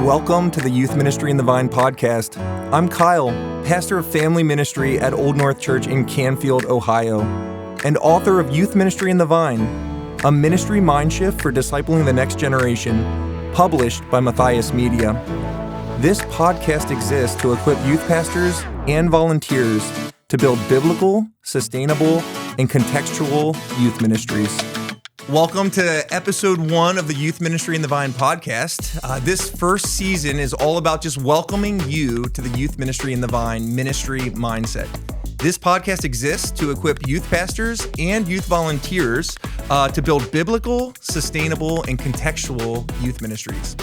Welcome to the Youth Ministry in the Vine podcast. I'm Kyle, pastor of family ministry at Old North Church in Canfield, Ohio, and author of Youth Ministry in the Vine, a ministry mind shift for discipling the next generation, published by Matthias Media. This podcast exists to equip youth pastors and volunteers to build biblical, sustainable, and contextual youth ministries. Welcome to episode 1 of the Youth Ministry in the Vine podcast. This first season is all about just welcoming you to the Youth Ministry in the Vine ministry mindset. This podcast exists to equip youth pastors and youth volunteers to build biblical, sustainable, and contextual youth ministries.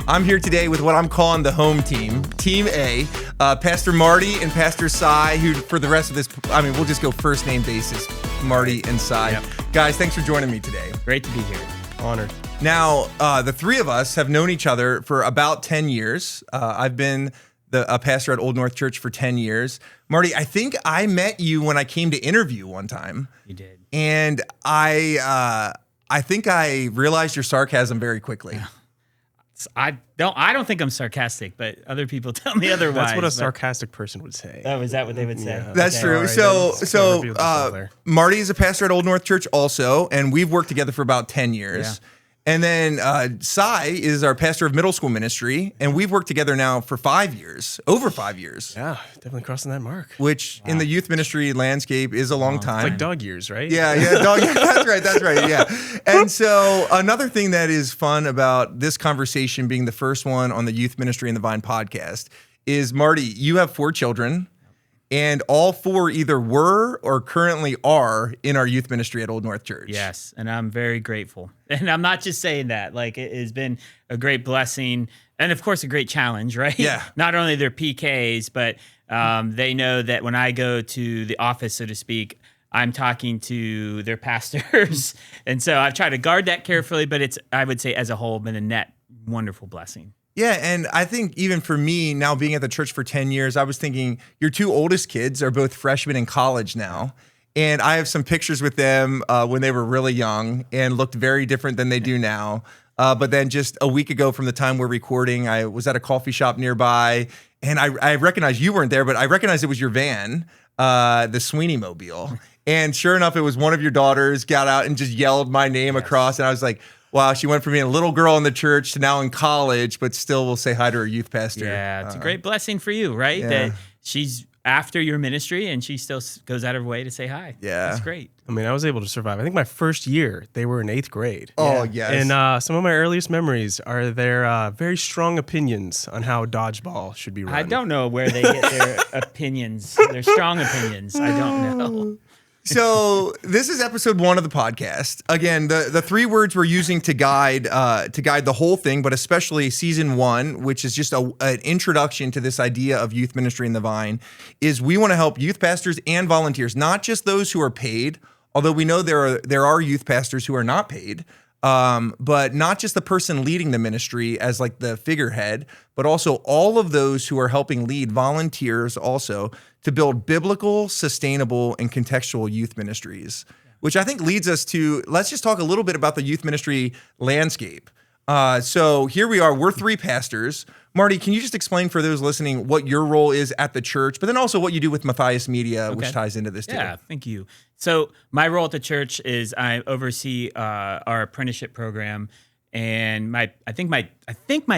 I'm here today with what I'm calling the home team, Team A, Pastor Marty and Pastor Cy, who for the rest of this, we'll just go first name basis, Marty and Cy. Yep. Guys, thanks for joining me today. Great to be here. Honored. Now, the three of us have known each other for about 10 years. I've been a pastor at Old North Church for 10 years. Marty, I think I met you when I came to interview one time. You did. And I think I realized your sarcasm very quickly. I don't think I'm sarcastic, but other people tell me otherwise. That's what a sarcastic person would say. Oh, is that what they would say? Yeah. That's true. Right. So Marty is a pastor at Old North Church also, and we've worked together for about 10 years. Yeah. And then Cy is our pastor of middle school ministry, and we've worked together now for 5 years, over 5 years. Yeah, definitely crossing that mark. Which in the youth ministry landscape is a long time. It's like dog years, right? Yeah, dog years. That's right, yeah. And so another thing that is fun about this conversation being the first one on the Youth Ministry in the Vine podcast is, Marty, you have 4 children. And all 4 either were or currently are in our youth ministry at Old North Church. Yes, and I'm very grateful. And I'm not just saying that. Like, it has been a great blessing and, of course, a great challenge, right? Yeah. Not only their PKs, but they know that when I go to the office, so to speak, I'm talking to their pastors. And so I've tried to guard that carefully, but it's, I would say, as a whole, been a net wonderful blessing. Yeah, and I think even for me, now being at the church for 10 years, I was thinking your 2 oldest kids are both freshmen in college now. And I have some pictures with them when they were really young and looked very different than they do now. But then just a week ago from the time we're recording, I was at a coffee shop nearby, and I recognized you weren't there, but I recognized it was your van, the Sweeney Mobile. And sure enough, it was one of your daughters got out and just yelled my name across, and I was like, wow, she went from being a little girl in the church to now in college, but still will say hi to her youth pastor. Yeah, it's a great blessing for you, right? Yeah. That she's after your ministry and she still goes out of her way to say hi. Yeah. That's great. I mean, I was able to survive. I think my first year, they were in 8th grade. Oh, yes. And some of my earliest memories are their very strong opinions on how dodgeball should be run. I don't know where they get their opinions, their strong opinions. I don't know. So this is episode 1 of the podcast. Again, the 3 words we're using to guide the whole thing, but especially season 1, which is just an introduction to this idea of youth ministry in the Vine, is we want to help youth pastors and volunteers, not just those who are paid, although we know there are youth pastors who are not paid, but not just the person leading the ministry as like the figurehead, but also all of those who are helping lead, volunteers also, to build biblical, sustainable, and contextual youth ministries, which I think leads us to, let's just talk a little bit about the youth ministry landscape. So here we are, we're 3 pastors. Marty, can you just explain for those listening what your role is at the church, but then also what you do with Matthias Media, which ties into this too? Yeah, thank you. So my role at the church is I oversee our apprenticeship program, and I think my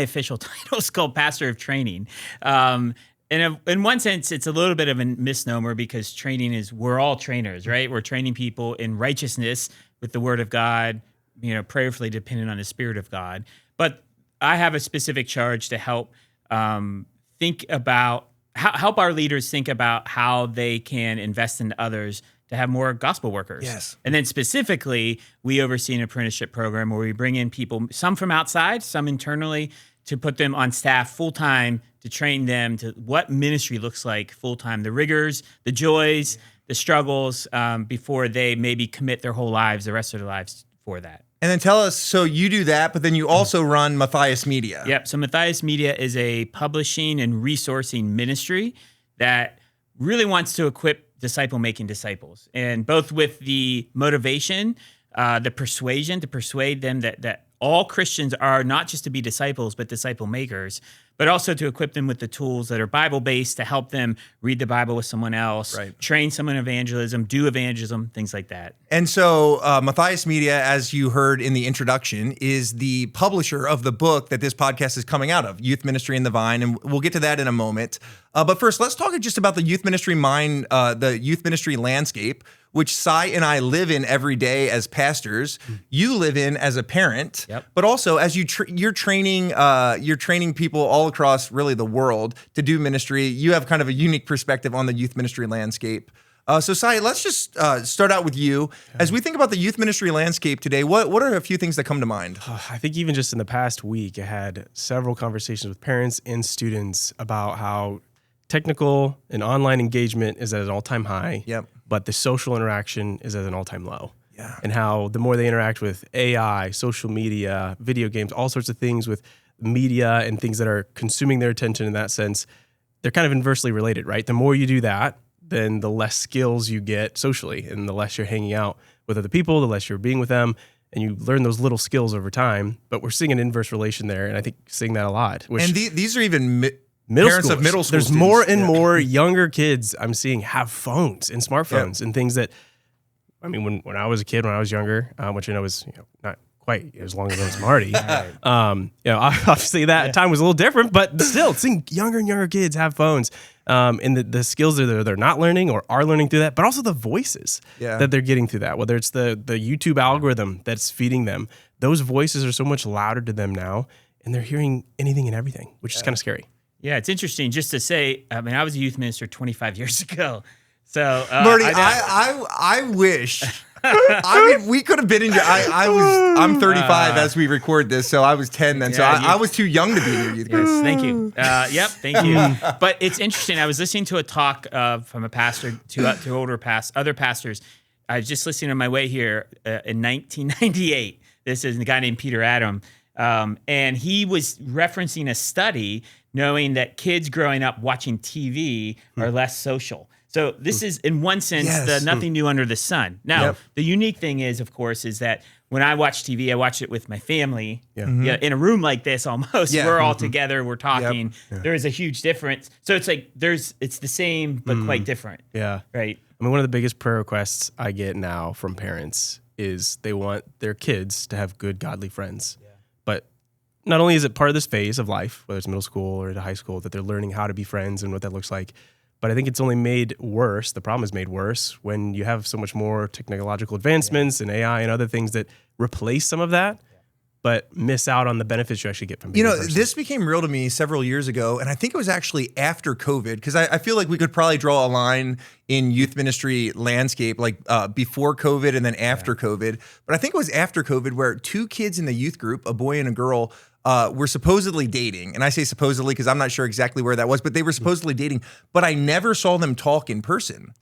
official title is called Pastor of Training. And in one sense, it's a little bit of a misnomer because training is, we're all trainers, right? We're training people in righteousness with the Word of God, prayerfully dependent on the Spirit of God. But I have a specific charge to help think about, help our leaders think about how they can invest in others to have more gospel workers. Yes. And then specifically, we oversee an apprenticeship program where we bring in people, some from outside, some internally, to put them on staff full-time, to train them to what ministry looks like full-time, the rigors, the joys, the struggles, before they maybe commit their whole lives, the rest of their lives for that. And then tell us, so you do that, but then you also run Matthias Media. Yep, so Matthias Media is a publishing and resourcing ministry that really wants to equip disciple-making disciples, and both with the motivation, the persuasion to persuade them that all Christians are not just to be disciples, but disciple makers, but also to equip them with the tools that are Bible-based to help them read the Bible with someone else, train someone in evangelism, do evangelism, things like that. And so Matthias Media, as you heard in the introduction, is the publisher of the book that this podcast is coming out of, Youth Ministry in the Vine, and we'll get to that in a moment. But first, let's talk just about the youth ministry the youth ministry landscape, which Cy and I live in every day as pastors. You live in as a parent, but also as you're training people all across really the world to do ministry. You have kind of a unique perspective on the youth ministry landscape. So Cy, let's just start out with you. As we think about the youth ministry landscape today, what are a few things that come to mind? I think even just in the past week, I had several conversations with parents and students about how technical and online engagement is at an all-time high, but the social interaction is at an all-time low. And how the more they interact with AI, social media, video games, all sorts of things with media and things that are consuming their attention in that sense, they're kind of inversely related, right? The more you do that, then the less skills you get socially, and the less you're hanging out with other people, the less you're being with them, and you learn those little skills over time. But we're seeing an inverse relation there, and I think seeing that a lot. And these are even parents of middle school There's students. more and more younger kids I'm seeing have phones and smartphones and things that, I mean, when I was a kid, when I was younger, which I know was not quite as long ago as Marty, obviously that time was a little different, but still seeing younger and younger kids have phones. And the skills that they're not learning or are learning through that, but also the voices that they're getting through that, whether it's the YouTube algorithm that's feeding them. Those voices are so much louder to them now, and they're hearing anything and everything, which is kind of scary. Yeah, it's interesting just to say, I mean, I was a youth minister 25 years ago. So Marty, I wish. I mean, we could have been in your. I'm 35 as we record this, so I was 10 then. So I was too young to be in your youth group. Yes, thank you. Thank you. But it's interesting. I was listening to a talk from a pastor to other pastors. I was just listening on my way here in 1998. This is a guy named Peter Adam, and he was referencing a study, knowing that kids growing up watching TV are less social. So this is, in one sense, nothing new under the sun. Now, the unique thing is, of course, is that when I watch TV, I watch it with my family. In a room like this, almost. We're all together. We're talking. There is a huge difference. So it's like it's the same, but quite different. Yeah. Right. I mean, one of the biggest prayer requests I get now from parents is they want their kids to have good, godly friends. But not only is it part of this phase of life, whether it's middle school or to high school, that they're learning how to be friends and what that looks like, but I think it's only made worse. The problem is made worse when you have so much more technological advancements and AI and other things that replace some of that, but miss out on the benefits you actually get from being a person. This became real to me several years ago, and I think it was actually after COVID, because I feel like we could probably draw a line in youth ministry landscape, like before COVID and then after COVID. But I think it was after COVID where two kids in the youth group, a boy and a girl, were supposedly dating. And I say supposedly because I'm not sure exactly where that was, but they were supposedly dating, but I never saw them talk in person.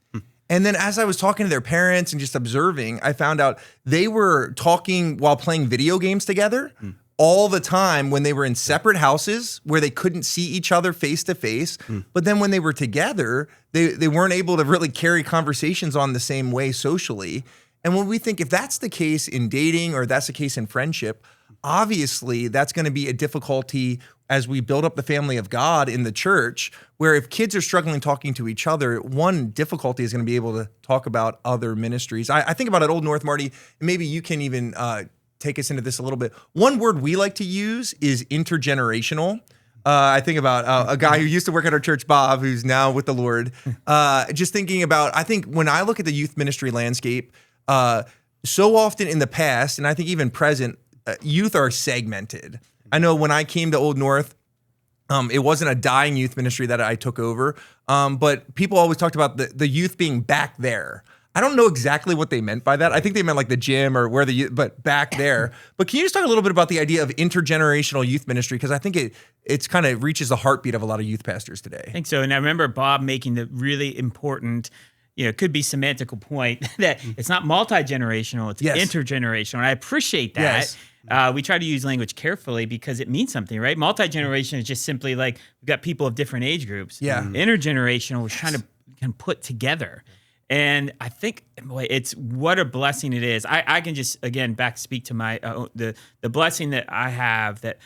And then as I was talking to their parents and just observing, I found out they were talking while playing video games together all the time when they were in separate houses where they couldn't see each other face to face. But then when they were together, they weren't able to really carry conversations on the same way socially. And when we think if that's the case in dating or that's the case in friendship, obviously that's going to be a difficulty as we build up the family of God in the church, where if kids are struggling talking to each other, one difficulty is going to be able to talk about other ministries. I think about at Old North, Marty, and maybe you can even take us into this a little bit. One word we like to use is intergenerational. I think about a guy who used to work at our church, Bob, who's now with the Lord. Just thinking about, I think when I look at the youth ministry landscape, so often in the past, and I think even present, youth are segmented. I know when I came to Old North, it wasn't a dying youth ministry that I took over, but people always talked about the youth being back there. I don't know exactly what they meant by that. I think they meant like the gym or where the youth, but back there. But can you just talk a little bit about the idea of intergenerational youth ministry? Because I think it's kind of reaches the heartbeat of a lot of youth pastors today. I think so. And I remember Bob making the really important, it could be semantical point that it's not multi-generational, it's intergenerational. And I appreciate that. We try to use language carefully because it means something, right? Multi-generation is just simply like we've got people of different age groups. Intergenerational, we're trying to kind of put together. And I think, boy, it's what a blessing it is. I can just, again, speak to my the blessing that I have that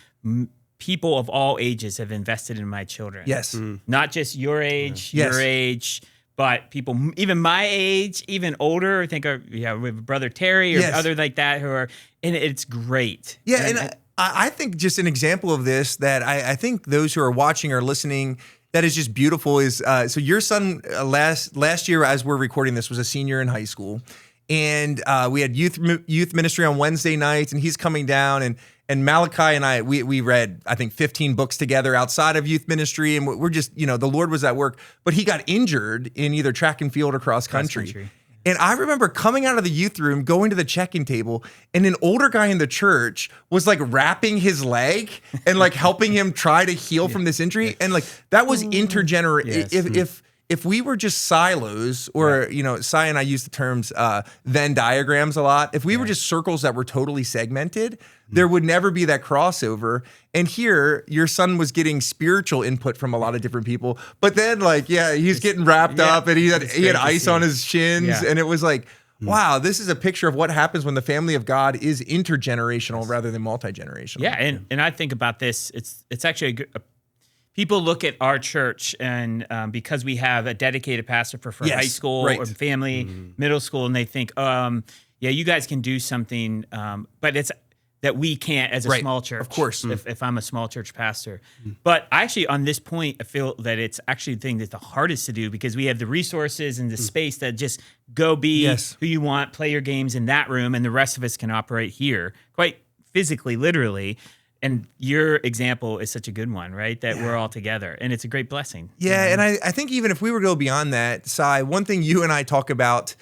people of all ages have invested in my children. Yes. Not just your age, Yes. your age, but people even my age, even older. I think we have Brother Terry or other like that who are, and it's great. Yeah, and I think just an example of this that I think those who are watching or listening, that is just beautiful is, so your son last year as we're recording this was a senior in high school, and we had youth ministry on Wednesday nights, and he's coming down, and Malachi and I, we read, I think, 15 books together outside of youth ministry, and we're just, the Lord was at work, but he got injured in either track and field or cross country. And I remember coming out of the youth room, going to the check-in table, and an older guy in the church was like wrapping his leg and like helping him try to heal from this injury. And like that was intergenerational. If we were just silos, or Cy and I use the terms Venn diagrams a lot. If we were just circles that were totally segmented, there would never be that crossover. And here, your son was getting spiritual input from a lot of different people, but then he's getting wrapped up, and he had ice on his shins, and it was like, wow, this is a picture of what happens when the family of God is intergenerational rather than multi-generational. Yeah, and I think about this. It's actually people look at our church, and because we have a dedicated pastor for high school or family, middle school, and they think, you guys can do something, but it's that we can't as a small church. Of course. If I'm a small church pastor. But actually on this point, I feel that it's actually the thing that's the hardest to do, because we have the resources and the space that just go be who you want, play your games in that room, and the rest of us can operate here quite physically, literally. And your example is such a good one, right? That we're all together, and it's a great blessing. Yeah, and I think even if we were to go beyond that, Cy, one thing you and I talk about,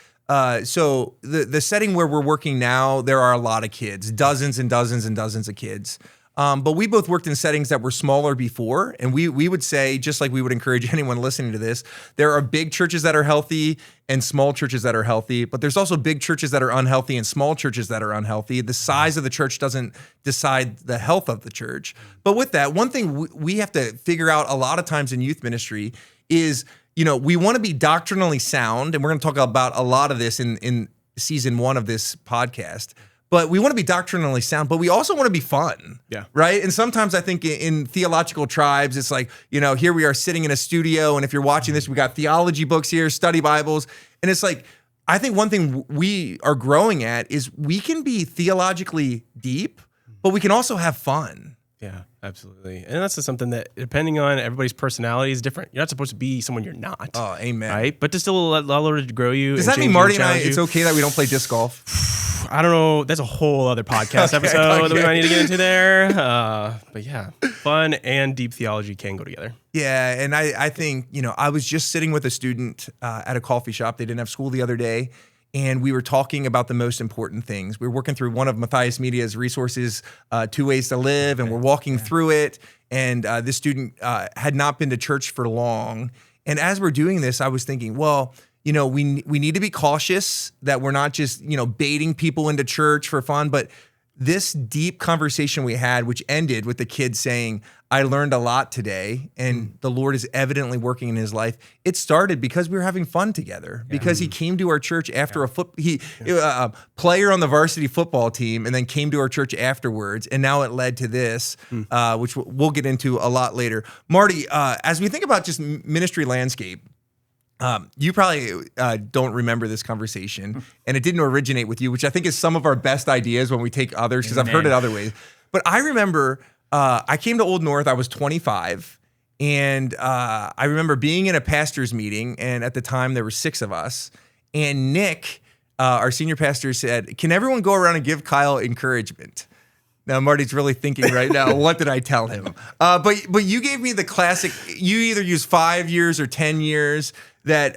so the setting where we're working now, there are a lot of kids, dozens and dozens and dozens of kids. But we both worked in settings that were smaller before, and we would say, just like we would encourage anyone listening to this, there are big churches that are healthy and small churches that are healthy, but there's also big churches that are unhealthy and small churches that are unhealthy. The size of the church doesn't decide the health of the church. But with that, one thing we have to figure out a lot of times in youth ministry is, we want to be doctrinally sound, and we're going to talk about a lot of this in season 1 of this podcast. But we want to be doctrinally sound, but we also want to be fun, right? And sometimes I think in theological tribes, it's like, here we are sitting in a studio, and if you're watching this, we got theology books here, study Bibles, and it's like, I think one thing we are growing at is we can be theologically deep, but we can also have fun. Yeah, absolutely. And that's just something that, depending on everybody's personality, is different. You're not supposed to be someone you're not. Oh, amen. Right? But to still allow Lord to grow you. Does that mean Marty and I, it's okay that we don't play disc golf? I don't know. That's a whole other podcast episode that we might need to get into there. But yeah, fun and deep theology can go together. Yeah, and I think, I was just sitting with a student at a coffee shop. They didn't have school the other day, and we were talking about the most important things. We were working through one of Matthias Media's resources, 2 Ways to Live, and we're walking through it. And this student had not been to church for long. And as we're doing this, I was thinking, well, we need to be cautious that we're not just, baiting people into church for fun. But this deep conversation we had, which ended with the kid saying, I learned a lot today, and the Lord is evidently working in his life. It started because we were having fun together, because he came to our church after a player on the varsity football team, and then came to our church afterwards. And now it led to this, which we'll get into a lot later. Marty, as we think about just ministry landscape, you probably don't remember this conversation, and it didn't originate with you, which I think is some of our best ideas when we take others, because I've heard it other ways. But I remember I came to Old North, I was 25, and I remember being in a pastor's meeting, and at the time there were 6 of us, and Nick, our senior pastor, said, can everyone go around and give Kyle encouragement? Now, Marty's really thinking right now, what did I tell him? But you gave me the classic, you either use 5 years or 10 years, that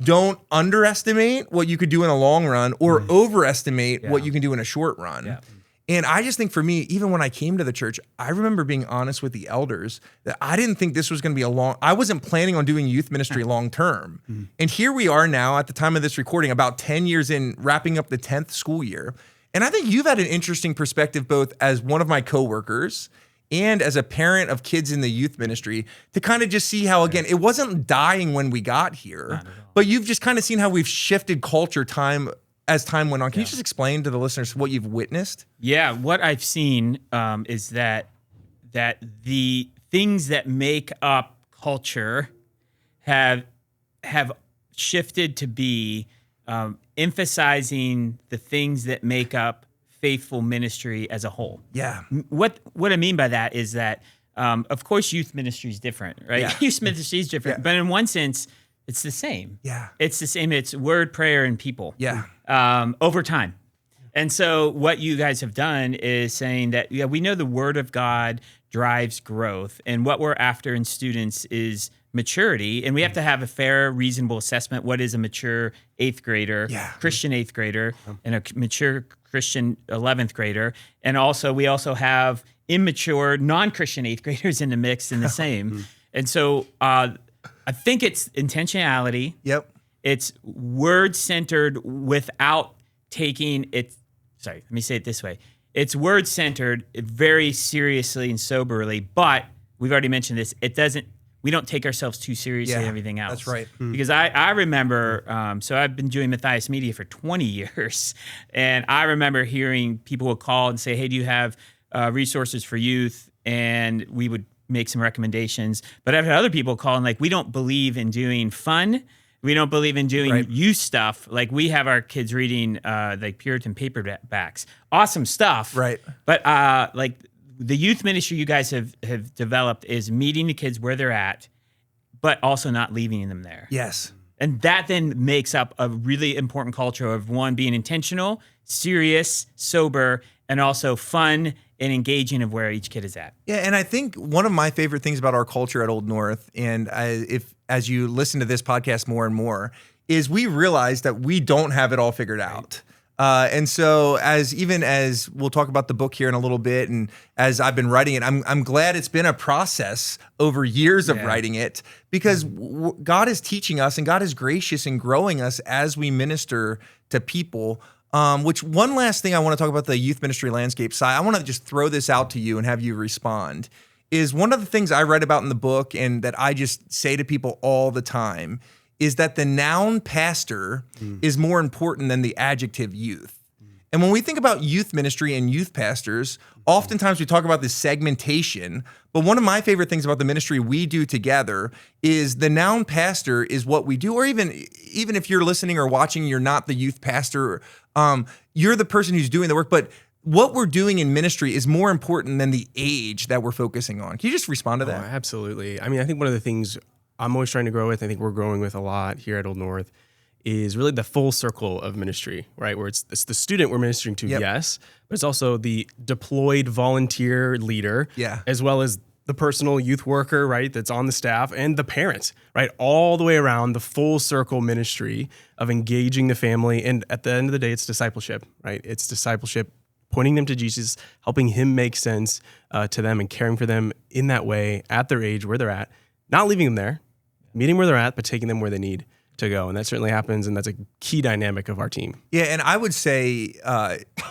don't underestimate what you could do in a long run, or overestimate what you can do in a short run. Yeah. And I just think for me, even when I came to the church, I remember being honest with the elders that I didn't think this was going to be I wasn't planning on doing youth ministry long term. And here we are now at the time of this recording, about 10 years in, wrapping up the 10th school year. And I think you've had an interesting perspective, both as one of my coworkers and as a parent of kids in the youth ministry to kind of just see how, again, it wasn't dying when we got here, but you've just kind of seen how we've shifted culture as time went on. Can you just explain to the listeners what you've witnessed? Yeah, what I've seen is that the things that make up culture have shifted to be emphasizing the things that make up faithful ministry as a whole. Yeah. What I mean by that is that, of course, youth ministry is different, right? Yeah. Youth ministry is different, but in one sense, it's the same. Yeah. It's the same. It's word, prayer, and people. Yeah. Over time. And so what you guys have done is saying that, we know the word of God drives growth, and what we're after in students is maturity, and we have to have a fair, reasonable assessment. What is a mature 8th grader, Christian 8th grader, and a mature Christian 11th grader? And also, we also have immature, non-Christian 8th graders in the mix in the same. And so I think it's intentionality. Yep. It's word-centered without taking it. Sorry, let me say it this way. It's word-centered very seriously and soberly, but we've already mentioned this. We don't take ourselves too seriously and everything else. That's right. Because I remember, so I've been doing Matthias Media for 20 years, and I remember hearing people would call and say, hey, do you have resources for youth? And we would make some recommendations. But I've had other people call and we don't believe in doing fun. We don't believe in doing youth stuff. Like, we have our kids reading Puritan paperbacks. Awesome stuff. Right. But the youth ministry you guys have developed is meeting the kids where they're at, but also not leaving them there. Yes. And that then makes up a really important culture of, one, being intentional, serious, sober, and also fun and engaging of where each kid is at. Yeah, and I think one of my favorite things about our culture at Old North, and as you listen to this podcast more and more, is we realize that we don't have it all figured out. And so as we'll talk about the book here in a little bit, and as I've been writing it, I'm glad it's been a process over years of writing it, because God is teaching us and God is gracious in growing us as we minister to people. Which, one last thing I want to talk about the youth ministry landscape side, I want to just throw this out to you and have you respond, is one of the things I read about in the book and that I just say to people all the time is that the noun pastor is more important than the adjective youth. And when we think about youth ministry and youth pastors, oftentimes we talk about this segmentation, but one of my favorite things about the ministry we do together is the noun pastor is what we do, or even if you're listening or watching, you're not the youth pastor, you're the person who's doing the work, but what we're doing in ministry is more important than the age that we're focusing on. Can you just respond to that? Oh, absolutely. I mean, I think one of the things I'm always trying to grow with, I think we're growing with a lot here at Old North, is really the full circle of ministry, right? Where it's the student we're ministering to, yes, but it's also the deployed volunteer leader, as well as the personal youth worker, right, that's on the staff, and the parents, right? All the way around, the full circle ministry of engaging the family. And at the end of the day, it's discipleship, right? It's discipleship, pointing them to Jesus, helping him make sense to them and caring for them in that way at their age, where they're at, not leaving them there, meeting where they're at, but taking them where they need to go. And that certainly happens, and that's a key dynamic of our team. Yeah, and I would say,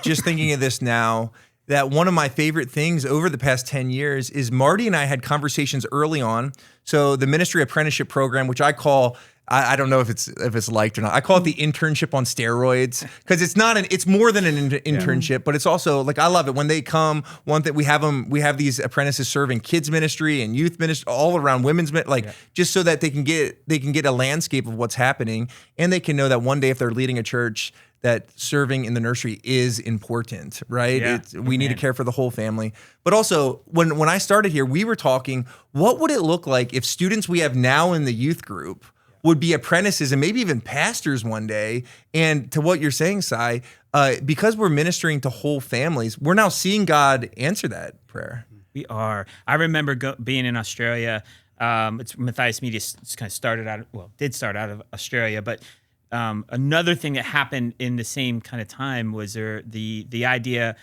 just thinking of this now, that one of my favorite things over the past 10 years is Marty and I had conversations early on. So the ministry apprenticeship program, which I call, I don't know if it's liked or not, I call it the internship on steroids, because it's more than an internship, but it's also I love it when they come. We have these apprentices serving kids ministry and youth ministry all around, women's just so that they can get a landscape of what's happening, and they can know that one day if they're leading a church, that serving in the nursery is important, right? Yeah. We need to care for the whole family. But also, when I started here, we were talking, what would it look like if students we have now in the youth group would be apprentices and maybe even pastors one day? And to what you're saying, Sai, because we're ministering to whole families, we're now seeing God answer that prayer. We are. I remember being in Australia. Matthias Media did start out of Australia, but another thing that happened in the same kind of time was their idea.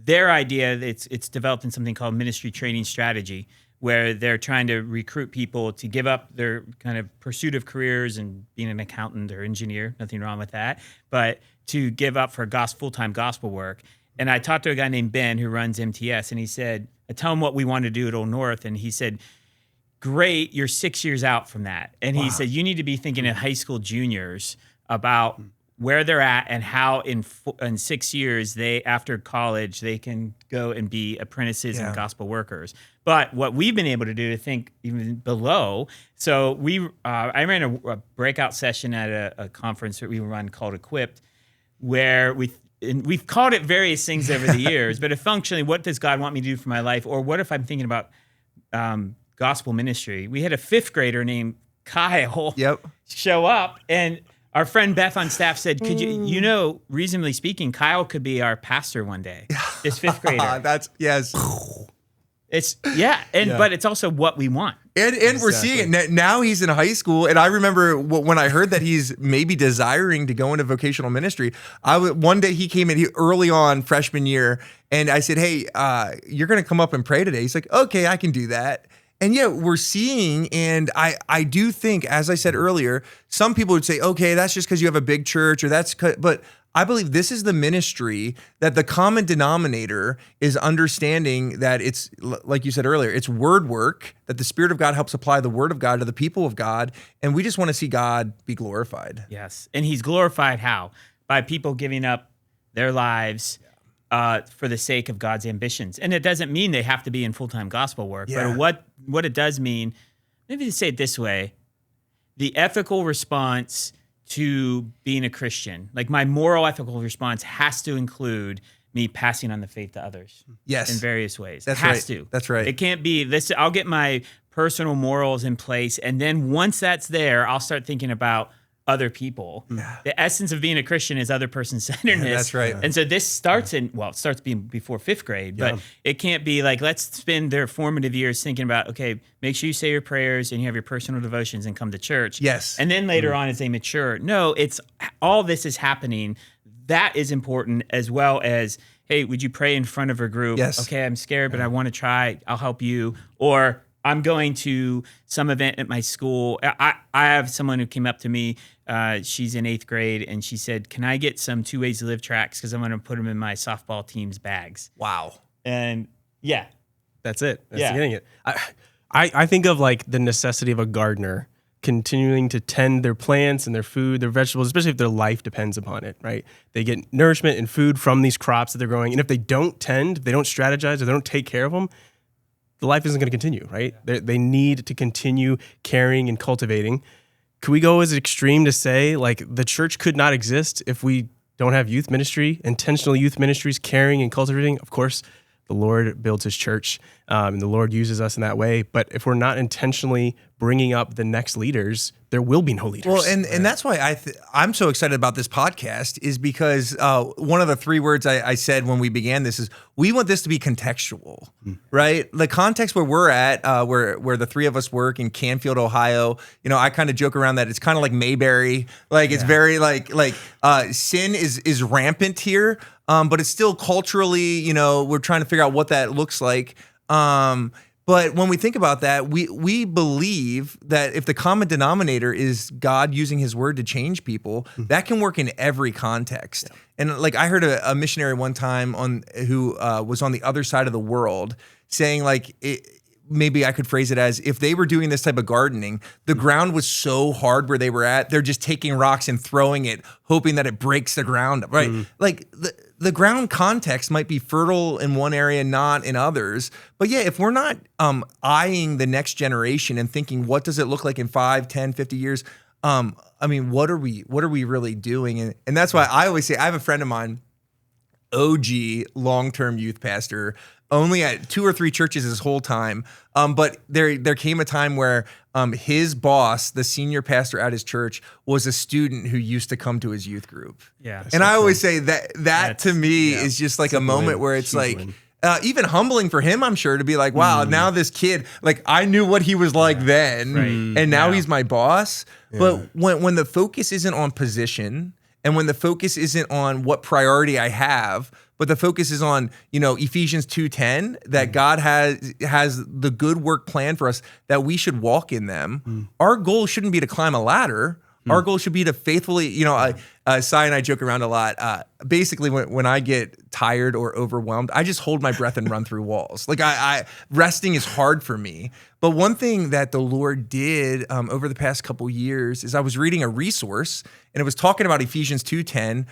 It's developed in something called ministry training strategy, where they're trying to recruit people to give up their kind of pursuit of careers and being an accountant or engineer. Nothing wrong with that, but to give up for full-time gospel work. And I talked to a guy named Ben who runs MTS, and he said, I tell him what we want to do at Old North, and he said, great, you're 6 years out from that. And he said, you need to be thinking of high school juniors about where they're at and how in 6 years after college they can go and be apprentices and gospel workers. But what we've been able to do to think even below, so I ran a breakout session at a conference that we run called Equipped, where we've called it various things over the years, but functionally, what does God want me to do for my life? Or what if I'm thinking about gospel ministry? We had a 5th grader named Kyle show up, and our friend Beth on staff said, could you, reasonably speaking, Kyle could be our pastor one day, this 5th grader. But it's also what we want. And we're seeing it. Now he's in high school. And I remember when I heard that he's maybe desiring to go into vocational ministry, one day he came in early on freshman year, and I said, hey, you're going to come up and pray today. He's like, okay, I can do that. And we're seeing, and I do think, as I said earlier, some people would say, okay, that's just because you have a big church, but I believe this is the ministry that the common denominator is understanding that it's, like you said earlier, it's word work, that the Spirit of God helps apply the word of God to the people of God, and we just want to see God be glorified. Yes, and he's glorified how? By people giving up their lives for the sake of God's ambitions. And it doesn't mean they have to be in full-time gospel work, but what it does mean, maybe to say it this way, the ethical response to being a Christian, like my moral ethical response has to include me passing on the faith to others. Yes. In various ways. That's it has right. to. That's right. It can't be this. I'll get my personal morals in place, and then once that's there, I'll start thinking about other people. Yeah. The essence of being a Christian is other person-centeredness. Yeah, that's right. And so this starts it starts being before 5th grade, but it can't be like, let's spend their formative years thinking about, okay, make sure you say your prayers and you have your personal devotions and come to church. Yes. And then later on as they mature. No, it's all this is happening. That is important, as well as, hey, would you pray in front of a group? Yes. Okay, I'm scared, but I want to try. I'll help you. Or I'm going to some event at my school. I have someone who came up to me. She's in 8th grade, and she said, can I get some 2 Ways to Live tracks? Because I'm going to put them in my softball team's bags. Wow. And that's it. That's getting it. I think of like the necessity of a gardener continuing to tend their plants and their food, their vegetables, especially if their life depends upon it, right? They get nourishment and food from these crops that they're growing. And if they don't tend, if they don't strategize, or they don't take care of them, the life isn't going to continue, right? They need to continue caring and cultivating. Could we go as extreme to say, like, the church could not exist if we don't have youth ministry, intentional youth ministries, caring and cultivating? Of course, the Lord builds his church, and the Lord uses us in that way. But if we're not intentionally bringing up the next leaders, there will be no leaders. Well, and that's why I'm so excited about this podcast, is because one of the 3 words I said when we began this is we want this to be contextual, right? The context where we're at, where the 3 of us work in Canfield, Ohio. I kind of joke around that it's kind of like Mayberry, like it's very like sin is rampant here, but it's still culturally, we're trying to figure out what that looks like. But when we think about that, we believe that if the common denominator is God using his word to change people, that can work in every context. Yeah. And like I heard a missionary one time who was on the other side of the world saying, like, maybe I could phrase it as, if they were doing this type of gardening, the ground was so hard where they were at, they're just taking rocks and throwing it, hoping that it breaks the ground, right? Like the ground context might be fertile in one area, not in others. But yeah, if we're not eyeing the next generation and thinking, what does it look like in 5, 10, 50 years? What are we really doing? And that's why I always say, I have a friend of mine, OG long-term youth pastor, only at 2 or 3 churches his whole time. But there came a time where his boss, the senior pastor at his church, was a student who used to come to his youth group. Yeah. And I always say that to me is just like a moment where it's like, even humbling for him, I'm sure, to be like, wow, now this kid, like I knew what he was like then, and now he's my boss. Yeah. But when the focus isn't on position, and when the focus isn't on what priority I have, but the focus is on, Ephesians 2:10, that God has the good work planned for us, that we should walk in them. Our goal shouldn't be to climb a ladder. Our goal should be to faithfully, Cy and I joke around a lot. Basically, when I get tired or overwhelmed, I just hold my breath and run through walls. Like resting is hard for me. But one thing that the Lord did over the past couple years is I was reading a resource, and it was talking about Ephesians 2:10.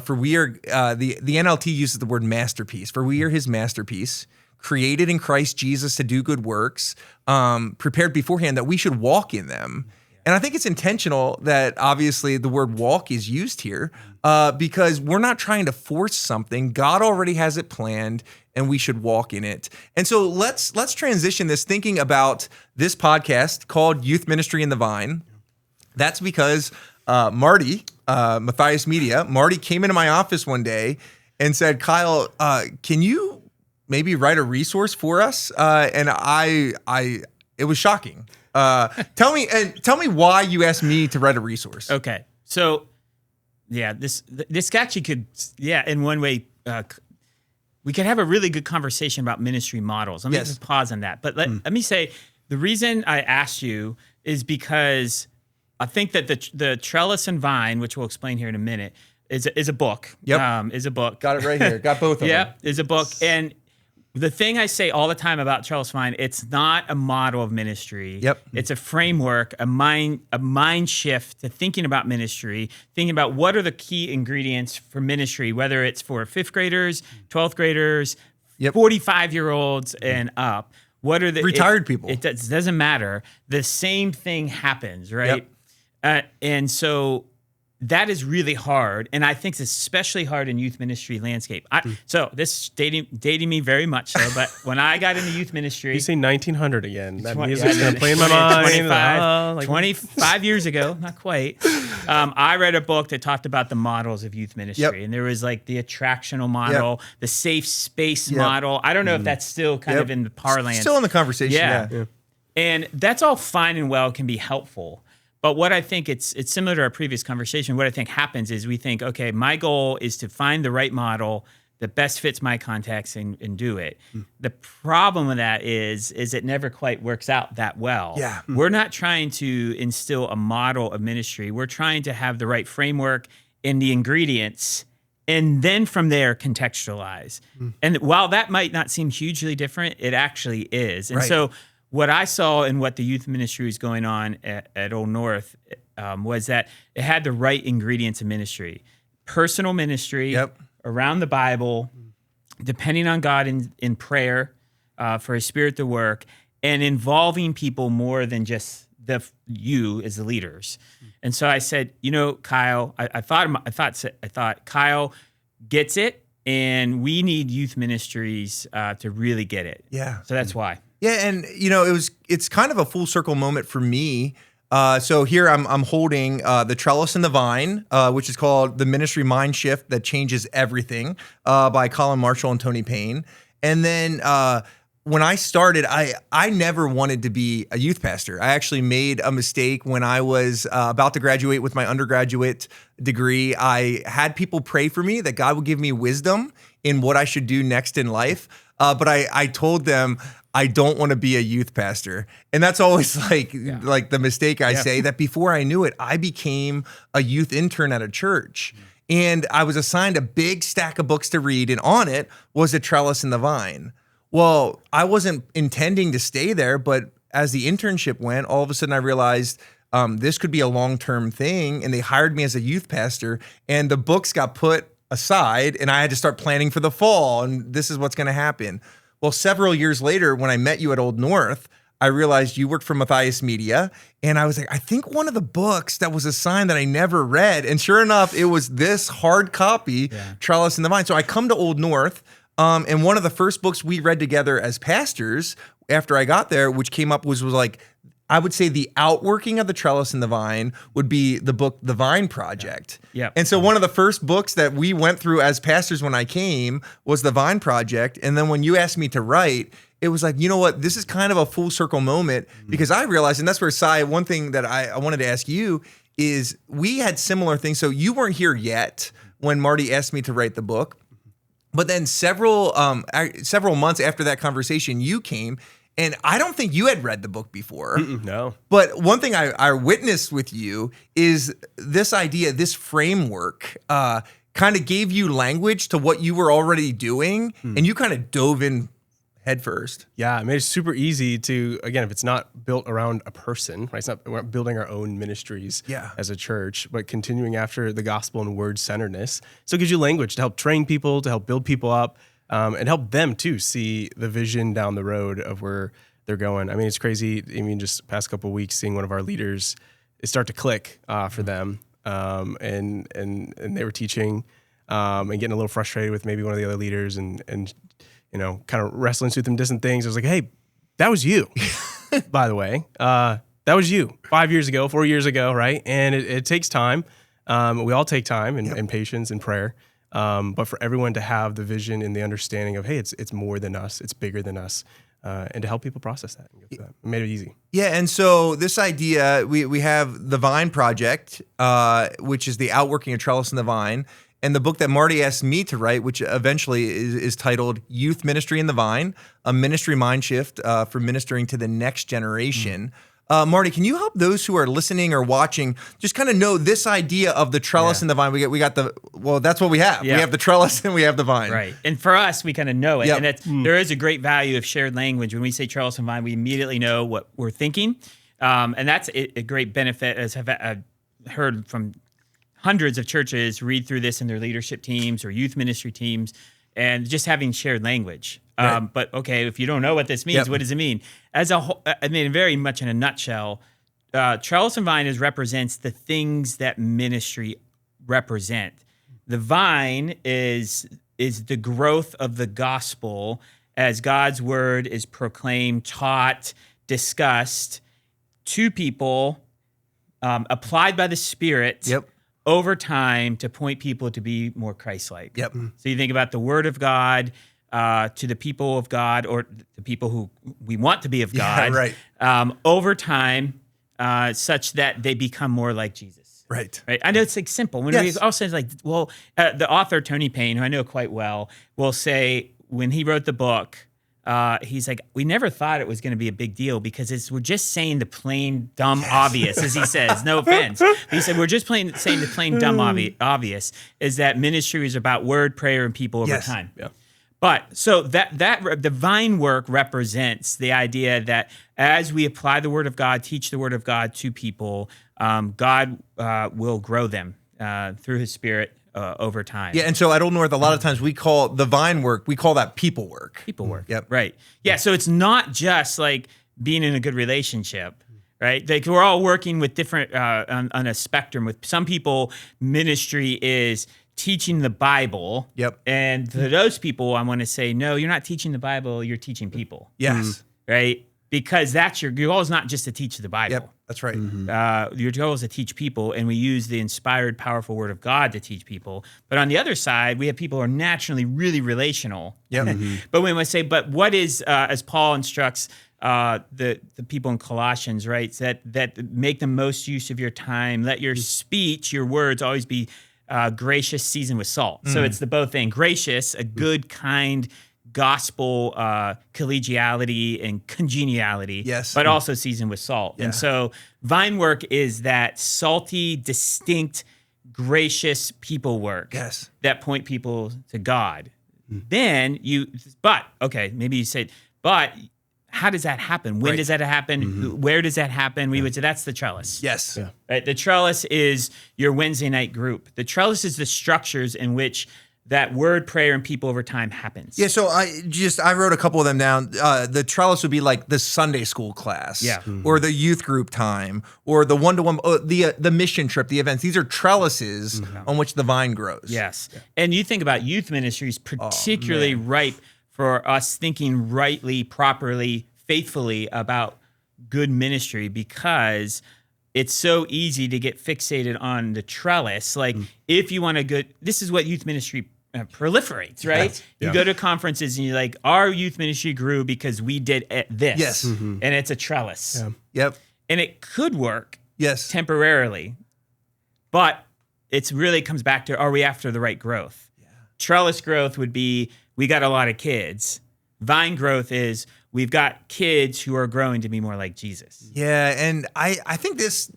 For we are the NLT uses the word masterpiece. For we are His masterpiece, created in Christ Jesus to do good works, prepared beforehand that we should walk in them. And I think it's intentional that obviously the word walk is used here because we're not trying to force something. God already has it planned, and we should walk in it. And so let's transition this thinking about this podcast called Youth Ministry in the Vine. That's because Marty, Matthias Media, Marty came into my office one day and said, Kyle, can you maybe write a resource for us? And it was shocking. Tell me why you asked me to write a resource. Okay. So this actually could, in one way, we could have a really good conversation about ministry models. Let me just pause on that. But let me say, the reason I asked you is because I think that the Trellis and Vine, which we'll explain here in a minute, is a book. Yep. Is a book. Got it right here. Got both of them. Yeah, is a book. And the thing I say all the time about Trellis Vine, it's not a model of ministry. Yep. It's a framework, a mind shift to thinking about ministry, thinking about what are the key ingredients for ministry, whether it's for 5th graders, 12th graders, 45-year-olds and up. What are the retired people? It doesn't matter. The same thing happens, right? Yep. And so that is really hard, and I think it's especially hard in youth ministry landscape. So this dating me very much so, but when I got into youth ministry... You say 1900 again. That music's going to play in my mind. 25 years ago, not quite. I read a book that talked about the models of youth ministry, and there was like the attractional model, the safe space model. I don't know if that's still kind of in the parlance. Still in the conversation, yeah. And that's all fine and well, can be helpful. But what I think it's similar to our previous conversation. What I think happens is we think, okay, my goal is to find the right model that best fits my context and do it. The problem with that is it never quite works out that well. Yeah. We're not trying to instill a model of ministry. We're trying to have the right framework and the ingredients, and then from there contextualize. And while that might not seem hugely different, it actually is. And so what I saw in what the youth ministry was going on at Old North was that it had the right ingredients of ministry. Personal ministry around the Bible, depending on God in prayer for His Spirit to work, and involving people more than just you as the leaders. And so I said, Kyle, I thought Kyle gets it, and we need youth ministries to really get it. Yeah. So that's why. Yeah, and it's kind of a full circle moment for me. So here I'm holding the Trellis and the Vine, which is called The Ministry Mind Shift That Changes Everything by Colin Marshall and Tony Payne. And then when I started, I never wanted to be a youth pastor. I actually made a mistake when I was about to graduate with my undergraduate degree. I had people pray for me that God would give me wisdom in what I should do next in life. But I told them, I don't want to be a youth pastor. And that's always like the mistake I say, that before I knew it, I became a youth intern at a church. And I was assigned a big stack of books to read, and on it was The Trellis and the Vine. Well, I wasn't intending to stay there, but as the internship went, all of a sudden I realized this could be a long-term thing, and they hired me as a youth pastor, and the books got put aside, and I had to start planning for the fall, and this is what's going to happen. Well, several years later, when I met you at Old North, I realized you worked for Matthias Media, and I was like, I think one of the books that was assigned that I never read, and sure enough, it was this hard copy, Trellis and the Vine. So I come to Old North, and one of the first books we read together as pastors after I got there, which came up was like, I would say the outworking of the Trellis and the Vine would be the book, The Vine Project. Yeah. And so one of the first books that we went through as pastors when I came was The Vine Project. And then when you asked me to write, it was like, you know what, this is kind of a full circle moment, because I realized, and that's where one thing that I wanted to ask you is we had similar things. So you weren't here yet when Marty asked me to write the book. But then several months after that conversation, you came And I don't think you had read the book before. No. But one thing I witnessed with you is this idea, this framework, kind of gave you language to what you were already doing, and you kind of dove in head first. Yeah, it made it super easy to, again, if it's not built around a person, right? We're not building our own ministries as a church, but continuing after the gospel and word centeredness. So it gives you language to help train people, to help build people up, and help them too see the vision down the road of where they're going. I mean, it's crazy. I mean, just past couple of weeks, seeing one of our leaders, it start to click for them, and they were teaching and getting a little frustrated with maybe one of the other leaders, and you know, kind of wrestling through some distant things. I was like, hey, that was you, by the way. That was you 5 years ago, 4 years ago, right? And it takes time. We all take time and patience and prayer. But for everyone to have the vision and the understanding of, hey, it's more than us, it's bigger than us, and to help people process that. It made it easy. Yeah, and so this idea, we have the Vine Project, which is the outworking of Trellis and the Vine, and the book that Marty asked me to write, which eventually is titled Youth Ministry in the Vine, a ministry mind shift for ministering to the next generation. Marty, can you help those who are listening or watching just kind of know this idea of the trellis and the vine? We got that's what we have. Yeah. We have the trellis and we have the vine. Right. And for us, we kind of know it. And there is a great value of shared language. When we say trellis and vine, we immediately know what we're thinking. And that's a great benefit, as I've heard from hundreds of churches read through this in their leadership teams or youth ministry teams, and just having shared language. Right. But okay, if you don't know what this means, what does it mean? As a whole, I mean, very much in a nutshell, trellis and vine represents the things that ministry represent. The vine is the growth of the gospel as God's word is proclaimed, taught, discussed to people, applied by the Spirit. Over time to point people to be more Christ-like. So you think about the Word of God to the people of God, or the people who we want to be of God, over time, such that they become more like Jesus. Right. I know it's like simple. When we also like, well, the author Tony Payne, who I know quite well, will say when he wrote the book, he's like, we never thought it was going to be a big deal because we're just saying the plain, dumb, obvious, as he says. No offense. But he said, we're just saying the plain, dumb, obvious is that ministry is about word, prayer, and people over time. But so that the vine work represents the idea that as we apply the word of God, teach the word of God to people, God will grow them through his Spirit over time. Yeah, and so at Old North, a lot of times we call the vine work, we call that people work. People work. Right. Yeah, so it's not just like being in a good relationship, right? Like we're all working with different, on a spectrum. With some people, ministry is teaching the Bible. And to those people, I want to say, no, you're not teaching the Bible, you're teaching people. Right? Because that's your goal is not just to teach the Bible. That's right. Your goal is to teach people, and we use the inspired, powerful Word of God to teach people. But on the other side, we have people who are naturally really relational. But when we say, but what is, as Paul instructs the people in Colossians, right, that make the most use of your time, let your speech, your words always be gracious, seasoned with salt. So it's the both thing. Gracious, a good, kind, gospel collegiality and congeniality, but also seasoned with salt. And so vine work is that salty, distinct, gracious people work that point people to God. Then maybe you say, but how does that happen? When does that happen? Where does that happen? We would say that's the trellis. Right? The trellis is your Wednesday night group. The trellis is the structures in which that word, prayer, and people over time happens. Yeah, so I wrote a couple of them down. The trellis would be like the Sunday school class, or the youth group time, or the one-to-one, the mission trip, the events. These are trellises on which the vine grows. And you think about youth ministries, particularly ripe for us thinking rightly, properly, faithfully about good ministry, because it's so easy to get fixated on the trellis. Like if you want this is what youth ministry proliferates, right? You go to conferences and you're like, our youth ministry grew because we did this. And it's a trellis. And it could work temporarily, but it really comes back to, are we after the right growth? Trellis growth would be, we got a lot of kids. Vine growth is, we've got kids who are growing to be more like Jesus. Yeah, and I think this,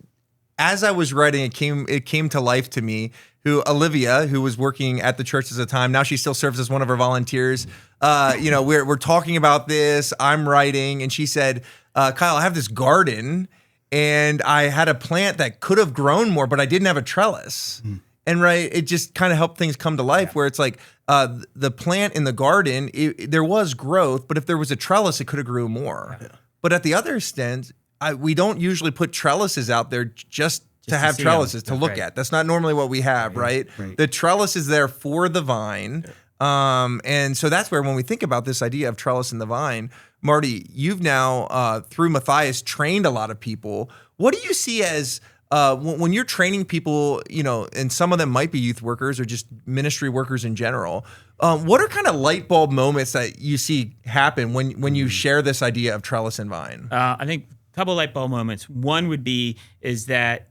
as I was writing, it came to life to me. Olivia, who was working at the church at the time, now she still serves as one of our volunteers. We're talking about this. I'm writing, and she said, "Kyle, I have this garden, and I had a plant that could have grown more, but I didn't have a trellis." And it just kind of helped things come to life, where it's like the plant in the garden, there was growth, but if there was a trellis, it could have grew more. Yeah. But at the other extent, we don't usually put trellises out there just to have trellises to look at. That's not normally what we have, right? The trellis is there for the vine. And so that's where, when we think about this idea of trellis and the vine, Marty, you've now, through Matthias, trained a lot of people. What do you see as, when you're training people, and some of them might be youth workers or just ministry workers in general, what are kind of light bulb moments that you see happen when you share this idea of trellis and vine? I think couple light bulb moments. One would be that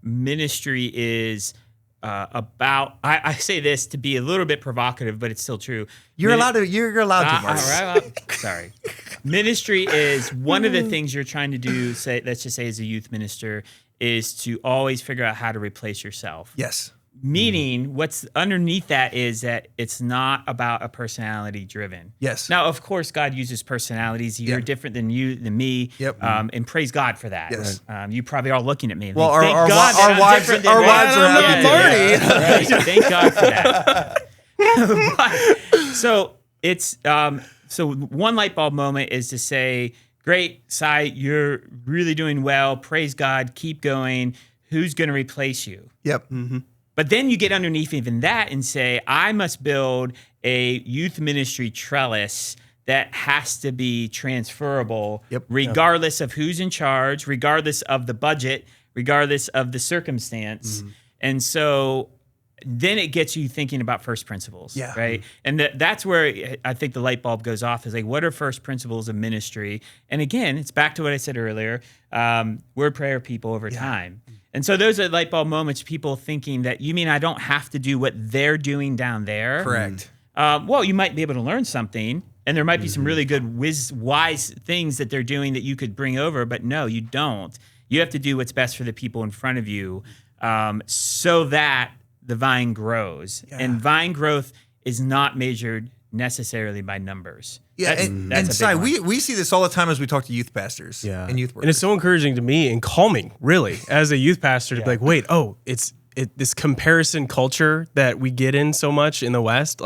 ministry is about. I say this to be a little bit provocative, but it's still true. You're allowed to. You're allowed to. Marty. Sorry. Ministry is one of the things you're trying to do. Let's just say, as a youth minister, is to always figure out how to replace yourself. Yes. Meaning, what's underneath that is that it's not about a personality driven. Yes. Now, of course, God uses personalities. You're different than me. Yep. And praise God for that. Yes. You probably are looking at me. Well, thank our God wives are happy, Marty. Right. Thank God for that. So it's so one light bulb moment is to say, "Great, Cy, you're really doing well. Praise God. Keep going. Who's going to replace you?" Yep. Mm-hmm. But then you get underneath even that and say, I must build a youth ministry trellis that has to be transferable, regardless of who's in charge, regardless of the budget, regardless of the circumstance. And so then it gets you thinking about first principles, right? And that's where I think the light bulb goes off, is like, what are first principles of ministry? And again, it's back to what I said earlier, word, prayer, people over time. And so those are light bulb moments, people thinking that, you mean I don't have to do what they're doing down there? Correct. Well, you might be able to learn something, and there might be some really good, wise things that they're doing that you could bring over, but no, you don't. You have to do what's best for the people in front of you, so that the vine grows. Yeah. And vine growth is not measured necessarily by numbers. Yeah, and Cy, we see this all the time as we talk to youth pastors and youth workers. And it's so encouraging to me and calming, really, as a youth pastor, to be like, wait, this comparison culture that we get in so much in the West,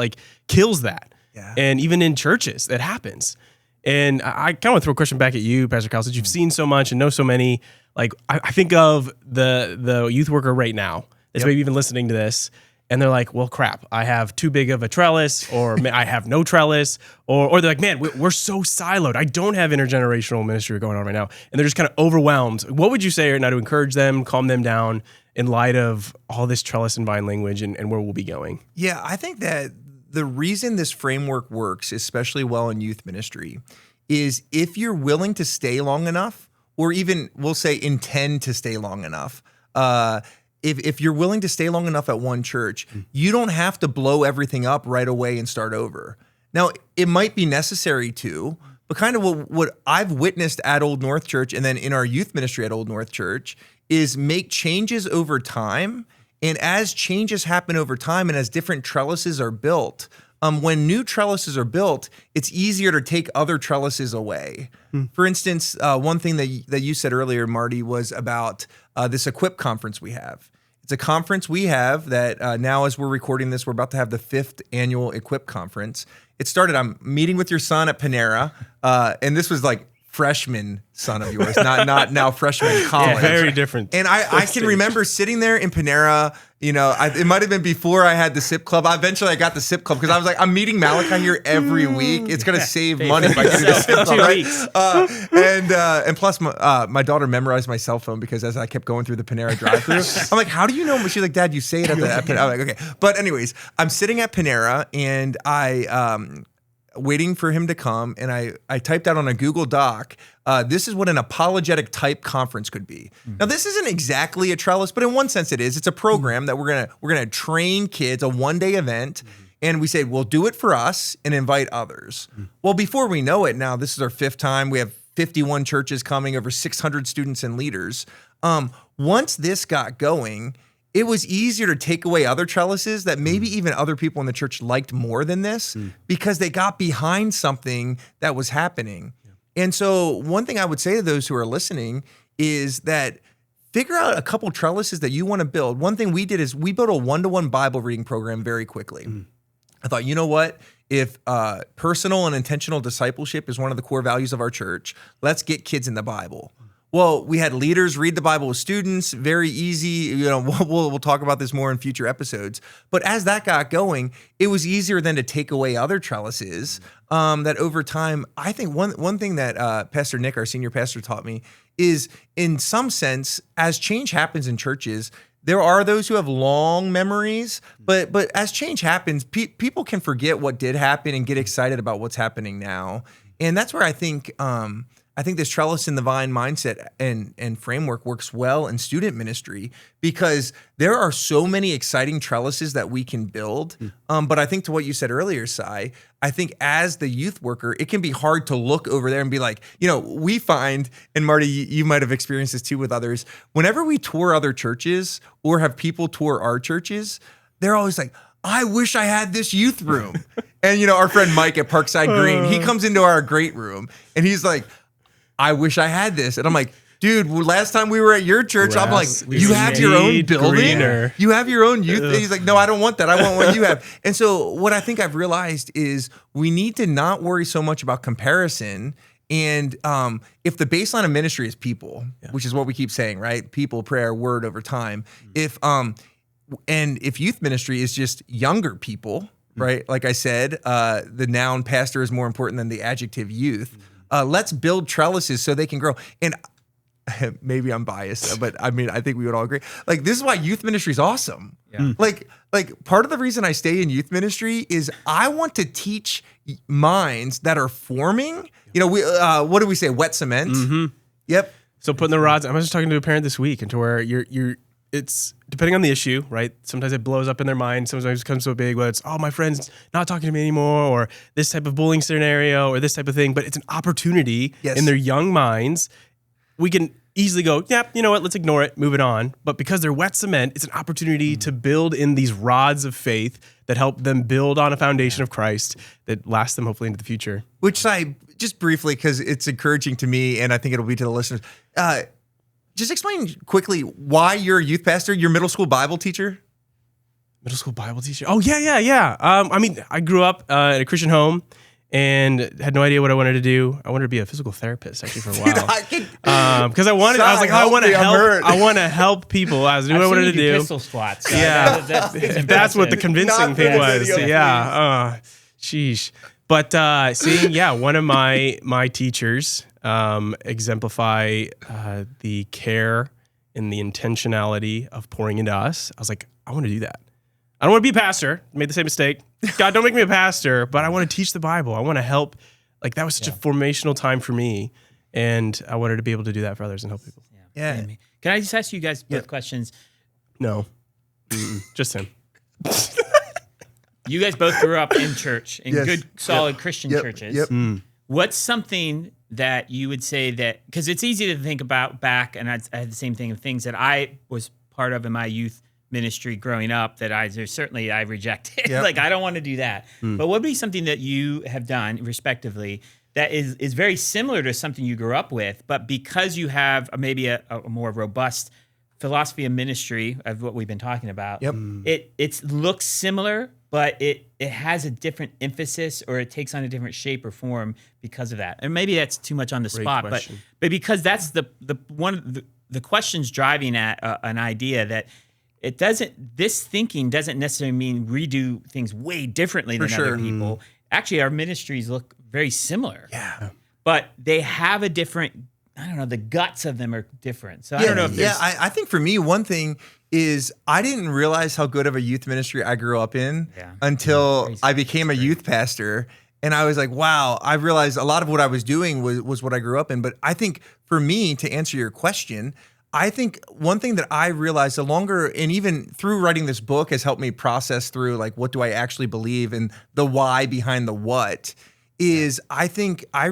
kills that. Yeah. And even in churches, that happens. And I kind of want to throw a question back at you, Pastor Kyle, since you've seen so much and know so many. I think of the youth worker right now that's maybe even listening to this, and they're like, well, crap, I have too big of a trellis, or I have no trellis, or they're like, man, we're so siloed. I don't have intergenerational ministry going on right now. And they're just kind of overwhelmed. What would you say right now to encourage them, calm them down in light of all this trellis and vine language and where we'll be going? Yeah, I think that the reason this framework works, especially well in youth ministry, is if you're willing to stay long enough, or even we'll say intend to stay long enough, if you're willing to stay long enough at one church, you don't have to blow everything up right away and start over. Now, it might be necessary to, but kind of what I've witnessed at Old North Church and then in our youth ministry at Old North Church is make changes over time. And as changes happen over time and as different trellises are built, when new trellises are built, it's easier to take other trellises away. For instance, one thing that you said earlier, Marty, was about this Equip conference we have. It's a conference we have that now, as we're recording this, we're about to have the 5th annual Equip conference. It started, I'm meeting with your son at Panera, and this was like freshman son of yours, not now freshman college. Yeah, very different. And I can remember sitting there in Panera, it might have been before I had the SIP club. Eventually I got the SIP club because I was like, I'm meeting Malachi here every week. It's going to save money by getting the SIP club, right? And plus my daughter memorized my cell phone because as I kept going through the Panera drive-thru, I'm like, how do you know? She's like, Dad, you say it at Panera. I'm like, okay. But anyways, I'm sitting at Panera and waiting for him to come, and I typed out on a Google Doc, this is what an apologetic type conference could be. Now, this isn't exactly a trellis, but in one sense it is. It's a program that we're gonna train kids, a one-day event, And we said, we'll do it for us and invite others. Well, before we know it now, this is our 5th time. We have 51 churches coming, over 600 students and leaders. Once this got going, it was easier to take away other trellises that maybe even other people in the church liked more than this because they got behind something that was happening. And so one thing I would say to those who are listening is that figure out a couple trellises that you want to build. One thing we did is we built a 1-to-1 Bible reading program very quickly. I thought, you know what? If personal and intentional discipleship is one of the core values of our church, let's get kids in the Bible. Well, we had leaders read the Bible with students, very easy. You know, we'll talk about this more in future episodes. But as that got going, it was easier then to take away other trellises that over time, I think one thing that Pastor Nick, our senior pastor, taught me is in some sense, as change happens in churches, there are those who have long memories, but as change happens, people can forget what did happen and get excited about what's happening now. And that's where I think this trellis in the vine mindset and framework works well in student ministry because there are so many exciting trellises that we can build. But I think to what you said earlier, Sai, I think as the youth worker, it can be hard to look over there and be like, you know, we find, and Marty, you might have experienced this too with others, whenever we tour other churches or have people tour our churches, they're always like, I wish I had this youth room. And, you know, our friend Mike at Parkside Green, he comes into our great room and he's like, I wish I had this. And I'm like, dude, last time we were at your church, I'm like, you have your own building? Greener. You have your own youth? And he's like, no, I don't want that. I want what you have. And so what I think I've realized is we need to not worry so much about comparison. And if the baseline of ministry is people, which is what we keep saying, right? People, prayer, word over time. If youth ministry is just younger people, right? Like I said, the noun pastor is more important than the adjective youth. Let's build trellises so they can grow. And maybe I'm biased, but I mean, I think we would all agree. Like, this is why youth ministry is awesome. Yeah. Like part of the reason I stay in youth ministry is I want to teach minds that are forming. You know, we what do we say? Wet cement. Yep. So putting the rods. I was just talking to a parent this week, and to where it's depending on the issue, right? Sometimes it blows up in their mind. Sometimes it becomes so big, whether it's, oh, my friend's not talking to me anymore, or this type of bullying scenario, or this type of thing. But it's an opportunity in their young minds. We can easily go, yeah, you know what? Let's ignore it, move it on. But because they're wet cement, it's an opportunity to build in these rods of faith that help them build on a foundation of Christ that lasts them hopefully into the future. Which I just briefly, because it's encouraging to me, and I think it'll be to the listeners. Just explain quickly why you're a youth pastor. You're a middle school Bible teacher? Middle school Bible teacher? Oh, yeah. I mean, I grew up in a Christian home and had no idea what I wanted to do. I wanted to be a physical therapist actually for a while. Because I want to help people. I was doing what I wanted to do. Pistol squats. Yeah. That's what the convincing thing was. Yeah. Sheesh. But seeing, one of my teachers exemplify the care and the intentionality of pouring into us, I was like, I want to do that. I don't want to be a pastor. I made the same mistake. God, don't make me a pastor, but I want to teach the Bible. I want to help. Like, that was such a formational time for me, and I wanted to be able to do that for others and help people. Yeah. Can I just ask you guys both questions? No. Just him. You guys both grew up in church, in good, solid Christian churches. Yep. What's something that you would say that, because it's easy to think about back, and I had the same thing of things that I was part of in my youth ministry growing up that I rejected. Yep. Like, I don't want to do that. But what would be something that you have done, respectively, that is very similar to something you grew up with, but because you have maybe a more robust philosophy of ministry of what we've been talking about, it looks similar, but it has a different emphasis, or it takes on a different shape or form because of that. And maybe that's too much on the spot, but because that's the question's driving at an idea that this thinking doesn't necessarily mean redo things way differently than other people. Actually, our ministries look very similar. Yeah. But they have a different, I don't know, the guts of them are different. So I don't know if there's... Yeah, I think for me, one thing is I didn't realize how good of a youth ministry I grew up in until I became a youth pastor. And I was like, wow, I realized a lot of what I was doing was what I grew up in. But I think for me, to answer your question, I think one thing that I realized the longer, and even through writing this book has helped me process through like, what do I actually believe and the why behind the what is I think I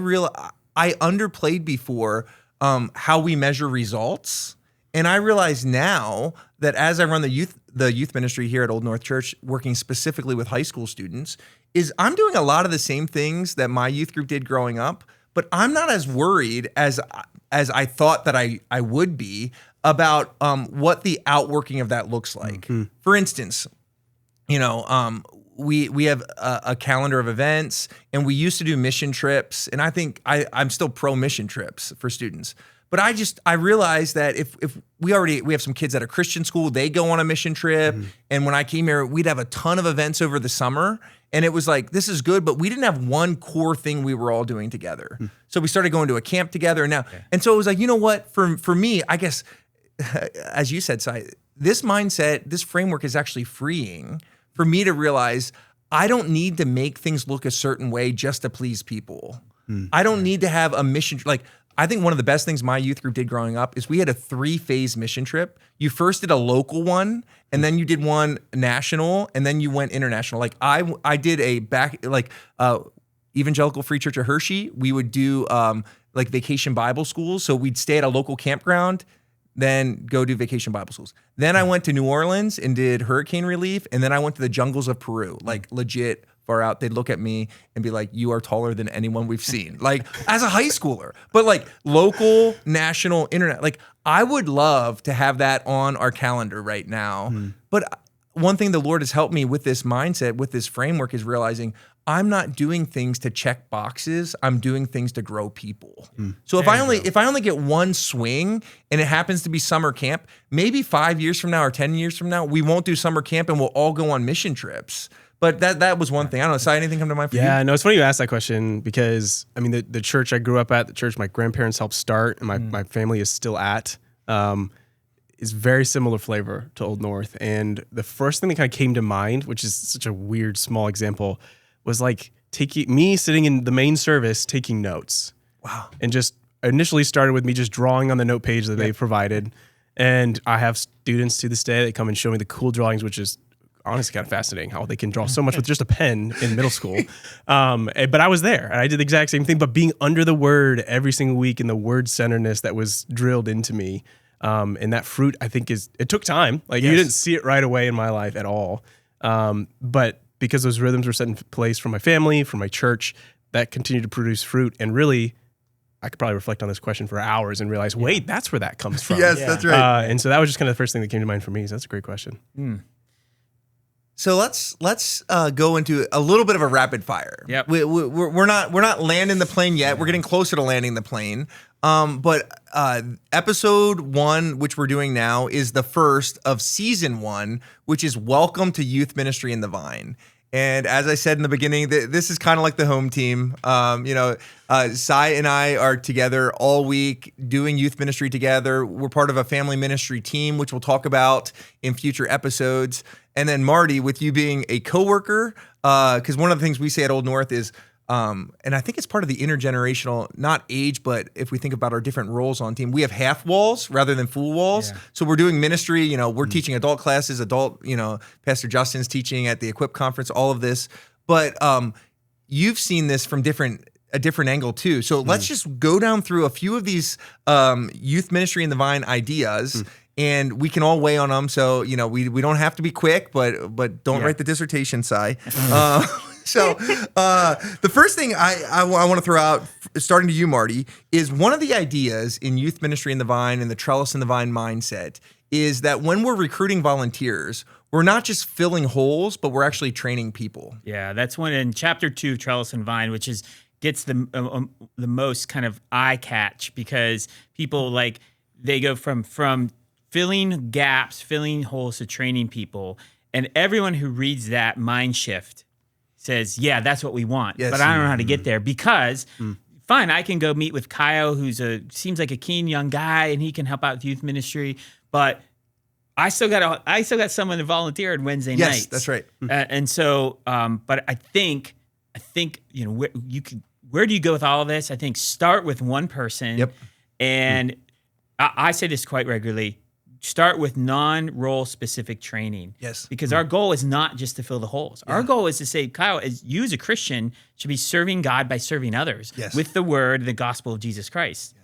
underplayed before how we measure results. And I realize now that as I run the youth ministry here at Old North Church, working specifically with high school students, is I'm doing a lot of the same things that my youth group did growing up, but I'm not as worried as I thought that I would be about what the outworking of that looks like. Mm-hmm. For instance, we have a calendar of events, and we used to do mission trips, and I think I'm still pro mission trips for students. But I realized that if we have some kids at a Christian school, they go on a mission trip, and when I came here, we'd have a ton of events over the summer. And it was like, this is good, but we didn't have one core thing we were all doing together. So we started going to a camp together and so it was like, you know what, for me, I guess, as you said, Si, this mindset, this framework is actually freeing for me to realize I don't need to make things look a certain way just to please people. I don't need to have a mission. Like, I think one of the best things my youth group did growing up is we had a 3-phase mission trip. You first did a local one, and then you did one national, and then you went international. Like I did Evangelical Free Church of Hershey. We would do like vacation Bible schools. So we'd stay at a local campground, then go do vacation Bible schools. Then I went to New Orleans and did hurricane relief, and then I went to the jungles of Peru, like legit far out. They'd look at me and be like, you are taller than anyone we've seen, like as a high schooler, but like local, national, internet. Like I would love to have that on our calendar right now. But one thing the Lord has helped me with this mindset, with this framework, is realizing I'm not doing things to check boxes. I'm doing things to grow people. So if I only get one swing and it happens to be summer camp, maybe 5 years from now or 10 years from now, we won't do summer camp and we'll all go on mission trips. But that was one thing. I don't know. Si, anything come to mind for you? Yeah, no, it's funny you asked that question because, I mean, the church I grew up at, the church my grandparents helped start and my family is still at, is very similar flavor to Old North. And the first thing that kind of came to mind, which is such a weird, small example, was like me sitting in the main service taking notes. Wow. And just initially started with me just drawing on the note page that they provided. And I have students to this day that come and show me the cool drawings, which is honestly kind of fascinating how they can draw so much with just a pen in middle school. But I was there and I did the exact same thing, but being under the word every single week and the word centeredness that was drilled into me. And that fruit, I think, it took time. Like you didn't see it right away in my life at all. But because those rhythms were set in place from my family, from my church, that continued to produce fruit. And really, I could probably reflect on this question for hours and realize, wait, that's where that comes from. Yes, that's right. And so that was just kind of the first thing that came to mind for me. So that's a great question. So let's go into a little bit of a rapid fire. Yep. We're not landing the plane yet. We're getting closer to landing the plane. But episode 1, which we're doing now, is the first of season 1, which is Welcome to Youth Ministry in the Vine. And as I said in the beginning, this is kind of like the home team. Si and I are together all week doing youth ministry together. We're part of a family ministry team, which we'll talk about in future episodes. And then Marty, with you being a coworker, because one of the things we say at Old North is, and I think it's part of the intergenerational, not age, but if we think about our different roles on team, we have half walls rather than full walls. Yeah. So we're doing ministry, we're teaching adult classes, Pastor Justin's teaching at the Equip Conference, all of this. But you've seen this from a different angle too. So let's just go down through a few of these youth ministry in the Vine ideas. And we can all weigh on them. So, we don't have to be quick, but don't write the dissertation, Si. So the first thing I want to throw out, starting to you, Marty, is one of the ideas in youth ministry in the Vine and the Trellis in the Vine mindset is that when we're recruiting volunteers, we're not just filling holes, but we're actually training people. Yeah, that's one in chapter 2 of Trellis and Vine, which gets the most kind of eye catch because people they go from filling gaps, filling holes to training people. And everyone who reads that mind shift says, yeah, that's what we want. Yes. But I don't know how to get there because, fine, I can go meet with Kyle, seems like a keen young guy, and he can help out with youth ministry. But I still got someone to volunteer on Wednesday nights. Yes, that's right. And so, but I think where do you go with all of this? I think start with one person and I say this quite regularly. Start with non-role specific training. Yes. Because our goal is not just to fill the holes. Our goal is to say, Kyle, as you as a Christian should be serving God by serving others with the word, the gospel of Jesus Christ,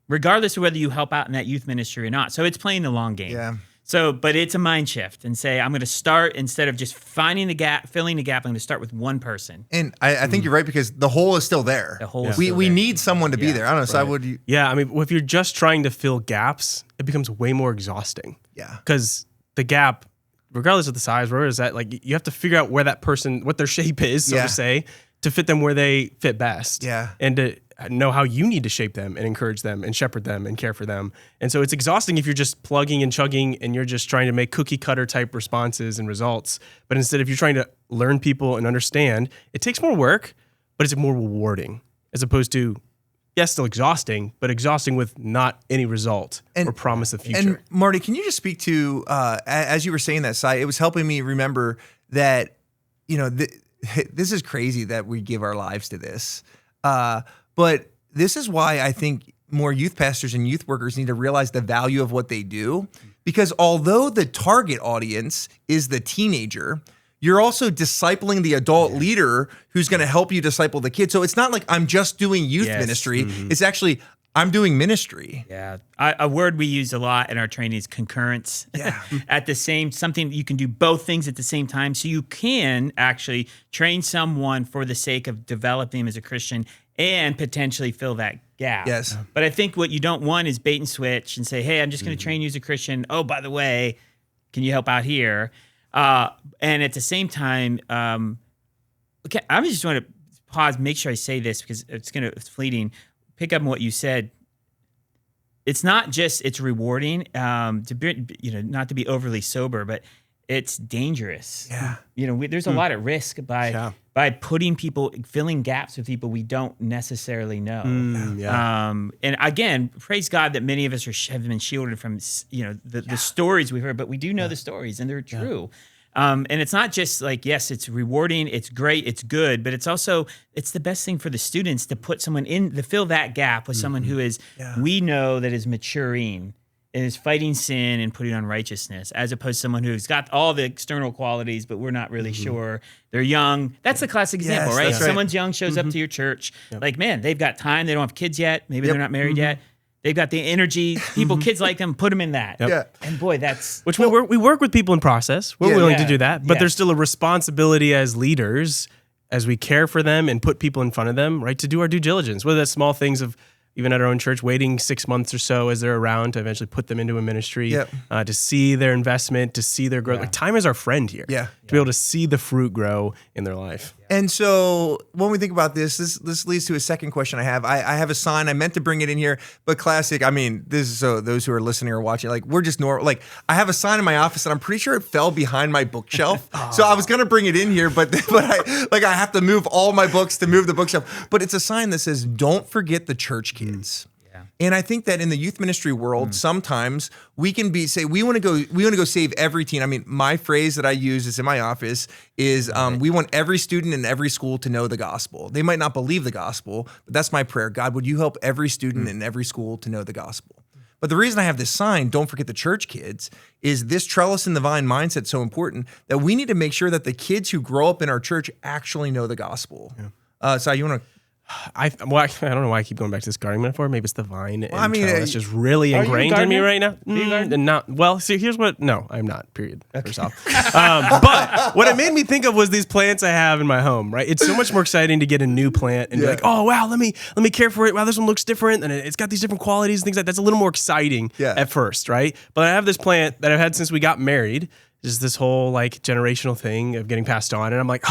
regardless of whether you help out in that youth ministry or not. So it's playing the long game. Yeah. So, but it's a mind shift and say, I'm going to start instead of just finding the gap, filling the gap, I'm going to start with one person. And I think you're right because the hole is still there. The hole is still we there. need someone to be there. I don't know. So I would. Yeah. I mean, if you're just trying to fill gaps, it becomes way more exhausting. Yeah. Because the gap, regardless of the size, where is that? Like you have to figure out where that person, what their shape is, so to say, to fit them where they fit best. Yeah. And to know how you need to shape them and encourage them and shepherd them and care for them. And so it's exhausting if you're just plugging and chugging and you're just trying to make cookie cutter type responses and results. But instead, if you're trying to learn people and understand, it takes more work, but it's more rewarding as opposed to, yes, still exhausting, but exhausting with not any result or promise of future. And Marty, can you just speak to, as you were saying that, Si, it was helping me remember that, this is crazy that we give our lives to this. But this is why I think more youth pastors and youth workers need to realize the value of what they do. Because although the target audience is the teenager, you're also discipling the adult leader who's going to help you disciple the kid. So it's not like I'm just doing youth ministry. It's actually, I'm doing ministry. Yeah. A word we use a lot in our training is concurrence. Yeah. Something you can do both things at the same time. So you can actually train someone for the sake of developing them as a Christian and potentially fill that gap. Yes. But I think what you don't want is bait and switch and say, hey, I'm just going to train you as a Christian. Oh, by the way, can you help out here? And at the same time, okay, I just want to pause, make sure I say this because it's fleeting. Pick up on what you said. It's not just it's rewarding to be, not to be overly sober, but it's dangerous. Yeah. There's a lot at risk by filling gaps with people we don't necessarily know. And again, praise God that many of us have been shielded from the stories we've heard, but we do know the stories and they're true. And it's not just like, yes, it's rewarding, it's great, it's good, but it's the best thing for the students to put someone in to fill that gap with someone who is, we know that is maturing and is fighting sin and putting on righteousness, as opposed to someone who's got all the external qualities, but we're not really sure. They're young. That's the classic example, right? Someone's young, shows up to your church. Like, man, they've got time. They don't have kids yet. Maybe they're not married yet. They've got the energy. Kids like them, put them in that. Yep. Yeah. And boy, that's... Which we work with people in process. We're willing to do that. But there's still a responsibility as leaders, as we care for them and put people in front of them, right, to do our due diligence, whether that's small things of, even at our own church, waiting 6 months or so as they're around to eventually put them into a ministry, to see their investment, to see their growth. Yeah. Like, time is our friend here. To be able to see the fruit grow in their life. And so when we think about this leads to a second question I have. I have a sign. I meant to bring it in here, but classic. I mean, this is so those who are listening or watching, like, we're just normal. Like, I have a sign in my office and I'm pretty sure it fell behind my bookshelf. So I was going to bring it in here, but I have to move all my books to move the bookshelf. But it's a sign that says, don't forget the church kids. And I think that in the youth ministry world, sometimes we can say we want to go save every teen. I mean, my phrase that I use is in my office is we want every student in every school to know the gospel. They might not believe the gospel, but that's my prayer. God, would you help every student in every school to know the gospel? But the reason I have this sign, don't forget the church kids, is this trellis and the vine mindset so important that we need to make sure that the kids who grow up in our church actually know the gospel. So you want to... I don't know why I keep going back to this gardening metaphor. Maybe it's the vine. It's just really ingrained in me right now. Here's what. No, I'm not. Period. First off. But what it made me think of was these plants I have in my home. Right. It's so much more exciting to get a new plant and be like, oh wow, let me care for it. Wow, this one looks different and it's got these different qualities and things like that. That's a little more exciting at first, right? But I have this plant that I've had since we got married. Just this whole like generational thing of getting passed on, and I'm like,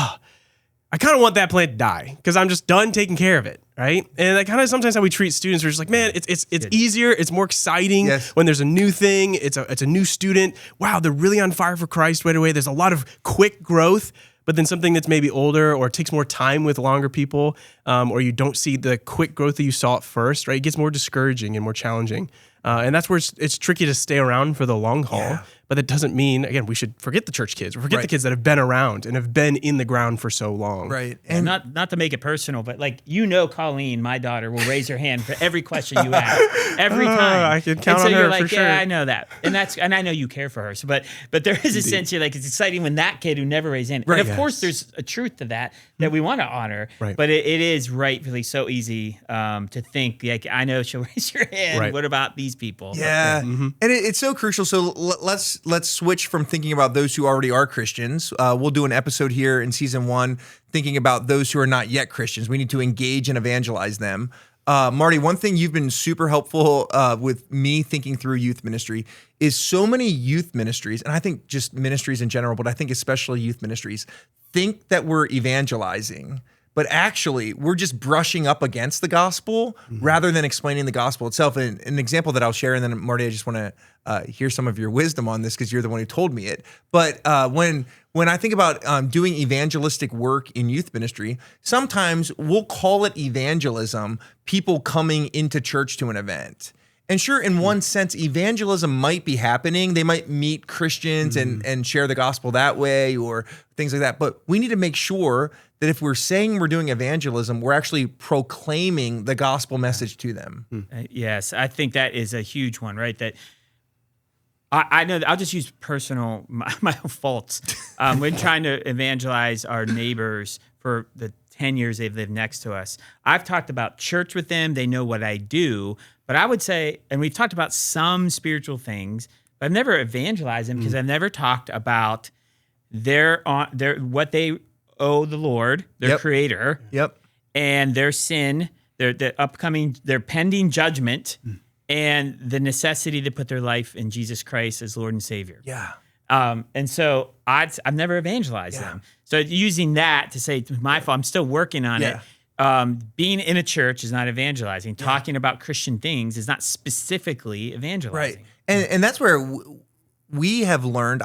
I kind of want that plant to die because I'm just done taking care of it, right? And that kind of sometimes how we treat students. We're just like, man, it's easier, it's more exciting when there's a new thing. It's a new student. Wow, they're really on fire for Christ right away. There's a lot of quick growth, but then something that's maybe older or takes more time with longer people, or you don't see the quick growth that you saw at first, right? It gets more discouraging and more challenging. And that's where it's tricky to stay around for the long haul. But that doesn't mean, again, we should forget the church kids, or forget the kids that have been around and have been in the ground for so long. Right. And not to make it personal, but like, Colleen, my daughter, will raise her hand for every question you ask. Every time. I can count and so on her you're like, for sure. I know that. And I know you care for her. So, but there is a sense you're like, it's exciting when that kid who never raised hand. Right. And of course there's a truth to that we want to honor. Right. But it is rightfully so easy to think, like, I know she'll raise her hand. Right. What about these people? Yeah. And it's so crucial. So let's switch from thinking about those who already are Christians. We'll do an episode here in season 1 thinking about those who are not yet Christians. We need to engage and evangelize them. Marty, one thing you've been super helpful with me thinking through youth ministry is so many youth ministries, and I think just ministries in general, but I think especially youth ministries, think that we're evangelizing, but actually we're just brushing up against the gospel rather than explaining the gospel itself. And an example that I'll share, and then Marty, I just want to hear some of your wisdom on this because you're the one who told me it. But when I think about doing evangelistic work in youth ministry, sometimes we'll call it evangelism, people coming into church to an event. And sure, in one sense, evangelism might be happening. They might meet Christians and share the gospel that way or things like that. But we need to make sure that if we're saying we're doing evangelism, we're actually proclaiming the gospel message to them. Yes, I think that is a huge one, right? That I know that I'll just use my own faults. When trying to evangelize our neighbors for the 10 years they've lived next to us, I've talked about church with them. They know what I do. But I would say, and we've talked about some spiritual things, but I've never evangelized them because I've never talked about what they owe the Lord, their creator, and their sin, their pending judgment, and the necessity to put their life in Jesus Christ as Lord and Savior. Yeah. And so I've never evangelized them. So using that to say, my fault, I'm still working on it. Being in a church is not evangelizing. Talking about Christian things is not specifically evangelizing. Right. And that's where I have learned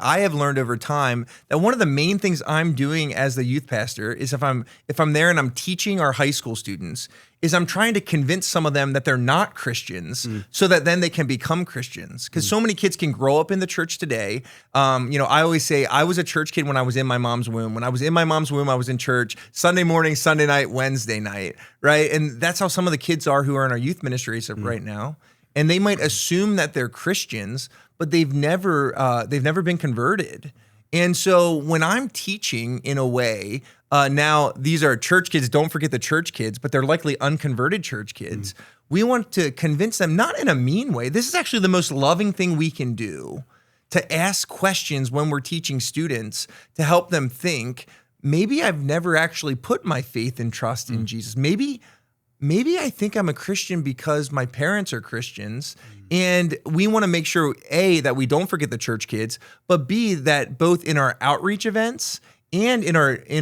over time that one of the main things I'm doing as the youth pastor is if I'm there and I'm teaching our high school students, is I'm trying to convince some of them that they're not Christians so that then they can become Christians. Because so many kids can grow up in the church today. I always say I was a church kid when I was in my mom's womb. When I was in my mom's womb, I was in church Sunday morning, Sunday night, Wednesday night, right? And that's how some of the kids are who are in our youth ministries right now. And they might assume that they're Christians, but they've never been converted. And so when I'm teaching in a way, now these are church kids, don't forget the church kids, but they're likely unconverted church kids. We want to convince them, not in a mean way. This is actually the most loving thing we can do, to ask questions when we're teaching students to help them think, maybe I've never actually put my faith and trust in Jesus. Maybe I think I'm a Christian because my parents are Christians. And we want to make sure, A, that we don't forget the church kids, but B, that both in our outreach events and in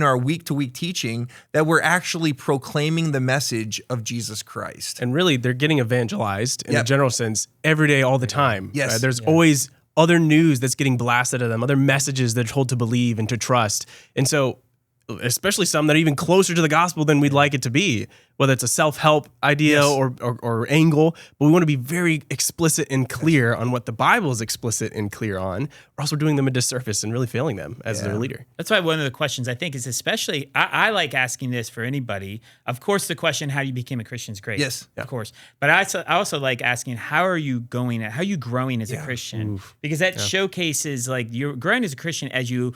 our week-to-week teaching, that we're actually proclaiming the message of Jesus Christ. And really, they're getting evangelized in a general sense every day, all the time. Yes. There's always other news that's getting blasted at them, other messages they're told to believe and to trust. And so, especially some that are even closer to the gospel than we'd like it to be, whether it's a self-help idea or angle, but we want to be very explicit and clear on what the Bible is explicit and clear on, or else we're doing them a disservice and really failing them as their leader. That's why one of the questions I think is especially, I like asking this for anybody. Of course, the question, how you became a Christian is great. Yes. Of course. But I also like asking, how are you growing as a Christian? Because that showcases, like, you're growing as a Christian as you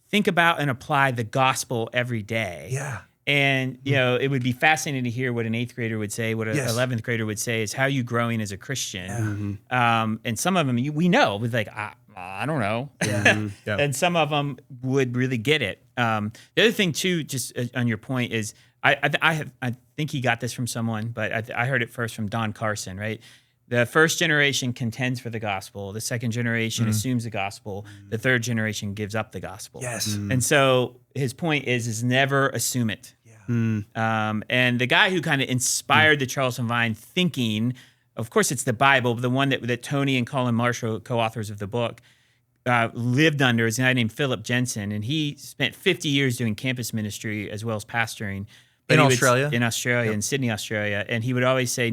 think about and apply the gospel every day. Yeah. And, it would be fascinating to hear what an 8th grader would say, what an 11th grader would say is, how are you growing as a Christian? And some of them, we know, with like, I don't know. And some of them would really get it. The other thing too, just on your point, is I think he got this from someone, but I heard it first from Don Carson, right? The first generation contends for the gospel. The second generation assumes the gospel. The third generation gives up the gospel. Yes. And so his point is never assume it. And the guy who kind of inspired the Charleston Vine thinking, of course it's the Bible, but the one that Tony and Colin Marshall, co-authors of the book, lived under, is a guy named Philip Jensen. And he spent 50 years doing campus ministry as well as pastoring. In Australia? In Australia, in Sydney, Australia. And he would always say,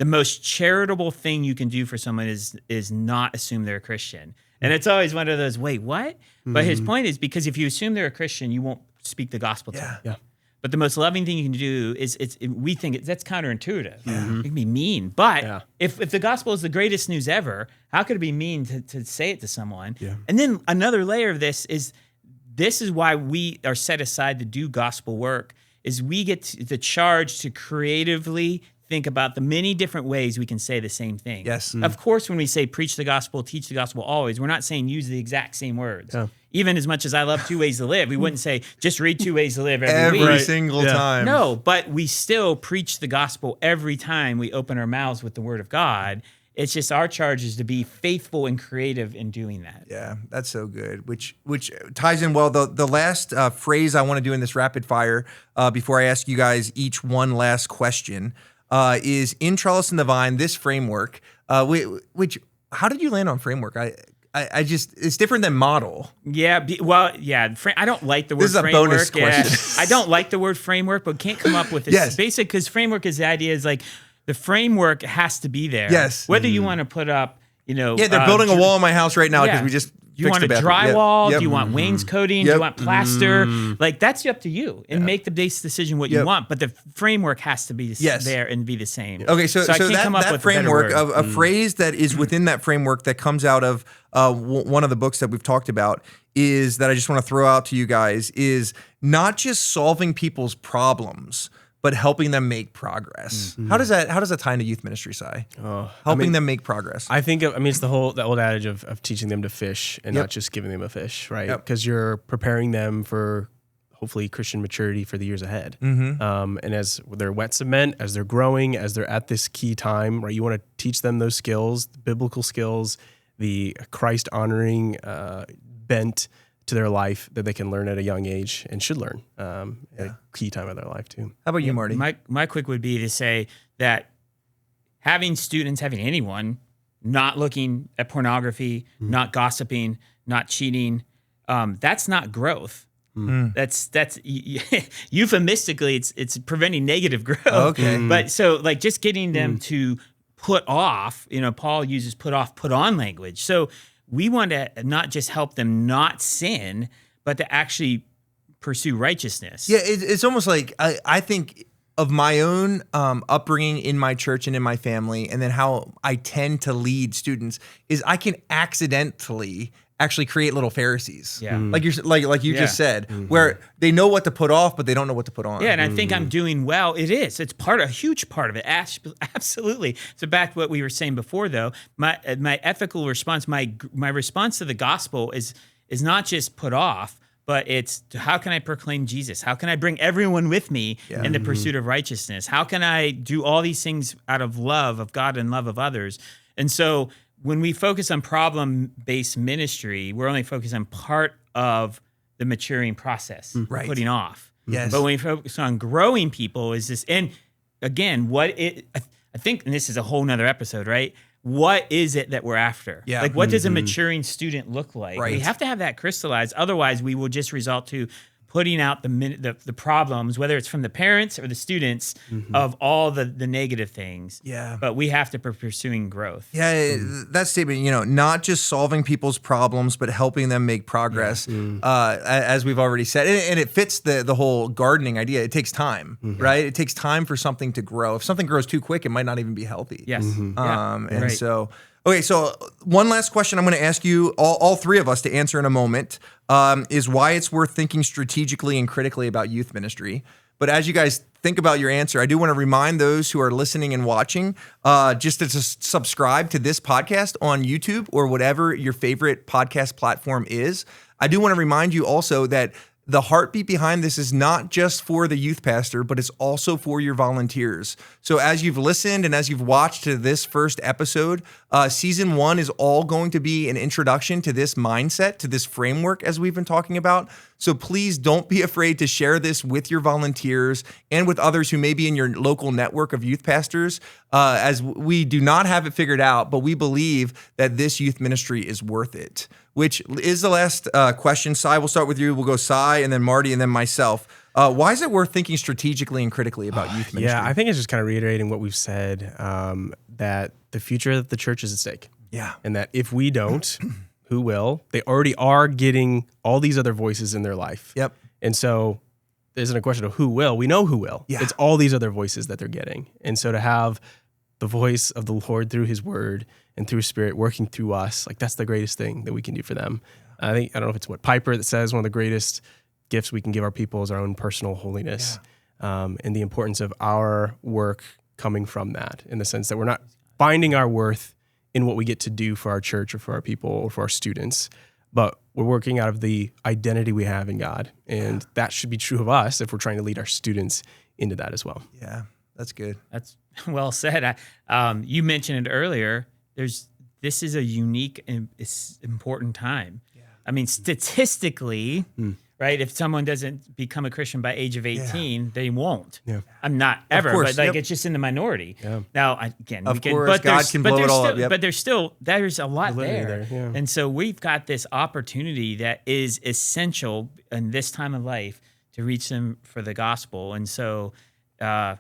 the most charitable thing you can do for someone is not assume they're a Christian. And it's always one of those, wait, what? But his point is, because if you assume they're a Christian, you won't speak the gospel to them. Yeah. But the most loving thing you can do is we think that's counterintuitive. It can be mean. But if the gospel is the greatest news ever, how could it be mean to say it to someone? Yeah. And then another layer of this is why we are set aside to do gospel work, is we get the charge to creatively think about the many different ways we can say the same thing. Yes. Of course, when we say preach the gospel, teach the gospel always, we're not saying use the exact same words. Yeah. Even as much as I love 2 Ways to Live, we wouldn't say just read 2 Ways to Live every week. Single time. No, but we still preach the gospel every time we open our mouths with the word of God. It's just our charge is to be faithful and creative in doing that. Yeah, that's so good. Which ties in well. The last phrase I want to do in this rapid fire before I ask you guys each one last question is in Trellis and the Vine, this framework, which how did you land on framework? I just, it's different than model. Yeah, I don't like the word framework. This is a bonus question. I don't like the word framework, but can't come up with it. Yes. Basic, because framework is the idea is like the framework has to be there. Yes. Whether you want to put up, Yeah, they're building a wall in my house right now because we just Do you want a drywall? Do you want wainscoting? Do you want plaster? Like, that's up to you. And make the base decision what you want. But the framework has to be there and be the same. Okay, so I can't come up that with framework, a a phrase that is within that framework that comes out of one of the books that we've talked about is that I just want to throw out to you guys is not just solving people's problems, but helping them make progress. How does that tie into youth ministry, Si? Helping them make progress. I think, it's the old adage of teaching them to fish and not just giving them a fish, right? Because you're preparing them for hopefully Christian maturity for the years ahead. And as they're wet cement, as they're growing, as they're at this key time, right? You want to teach them those skills, the biblical skills, the Christ honoring bent to their life that they can learn at a young age and should learn at a key time of their life too. How about you, Marty? My quick would be to say that having anyone not looking at pornography, not gossiping, not cheating, that's not growth. That's euphemistically it's preventing negative growth. Okay. But so like just getting them to put off, Paul uses put off, put on language. So we want to not just help them not sin, but to actually pursue righteousness. Yeah, it's almost like I think of my own upbringing in my church and in my family, and then how I tend to lead students is I can accidentally actually create little Pharisees. Yeah. Like you just said, where they know what to put off, but they don't know what to put on. Yeah, and I think I'm doing well. It is. It's a huge part of it. Absolutely. So back to what we were saying before, though, my ethical response, my response to the gospel is not just put off, but it's how can I proclaim Jesus? How can I bring everyone with me in the pursuit of righteousness? How can I do all these things out of love of God and love of others? And so when we focus on problem-based ministry, we're only focused on part of the maturing process, putting off. Yes. But when we focus on growing people, is this, and again, I think, and this is a whole nother episode, right? What is it that we're after? Yeah. Like, what does a maturing student look like? Right. We have to have that crystallized. Otherwise, we will just result to putting out the problems, whether it's from the parents or the students, of all the negative things. Yeah. But we have to be pursuing growth. Yeah, that statement, not just solving people's problems, but helping them make progress, as we've already said. And it fits the whole gardening idea. It takes time, right? It takes time for something to grow. If something grows too quick, it might not even be healthy. Yes. So... Okay, so one last question I'm going to ask you, all three of us, to answer in a moment, is why it's worth thinking strategically and critically about youth ministry. But as you guys think about your answer, I do want to remind those who are listening and watching just to subscribe to this podcast on YouTube or whatever your favorite podcast platform is. I do want to remind you also that the heartbeat behind this is not just for the youth pastor, but it's also for your volunteers. So as you've listened and as you've watched to this first episode, season 1 is all going to be an introduction to this mindset, to this framework, as we've been talking about. So please don't be afraid to share this with your volunteers and with others who may be in your local network of youth pastors, as we do not have it figured out, but we believe that this youth ministry is worth it. Which is the last question. Si, we'll start with you. We'll go Si and then Marty and then myself. Why is it worth thinking strategically and critically about youth ministry? Yeah, I think it's just kind of reiterating what we've said, that the future of the church is at stake. Yeah. And that if we don't, who will? They already are getting all these other voices in their life. Yep. And so there isn't a question of who will. We know who will. Yeah. It's all these other voices that they're getting. And so to have the voice of the Lord through his word and through his spirit working through us, like that's the greatest thing that we can do for them. I don't know if it's what Piper that says one of the greatest gifts we can give our people is our own personal holiness, and the importance of our work coming from that, in the sense that we're not finding our worth in what we get to do for our church or for our people or for our students, but we're working out of the identity we have in God. And that should be true of us if we're trying to lead our students into that as well. Yeah, that's good. That's well said. You mentioned it earlier. This is a unique and important time. Yeah. I mean, statistically, right? If someone doesn't become a Christian by age of 18, they won't. Yeah. I'm not ever, course, but it's just in the minority. Yeah. Now, again, God can blow it all up. Yep. But there's a lot there. Yeah. And so we've got this opportunity that is essential in this time of life to reach them for the gospel. And so, Yeah.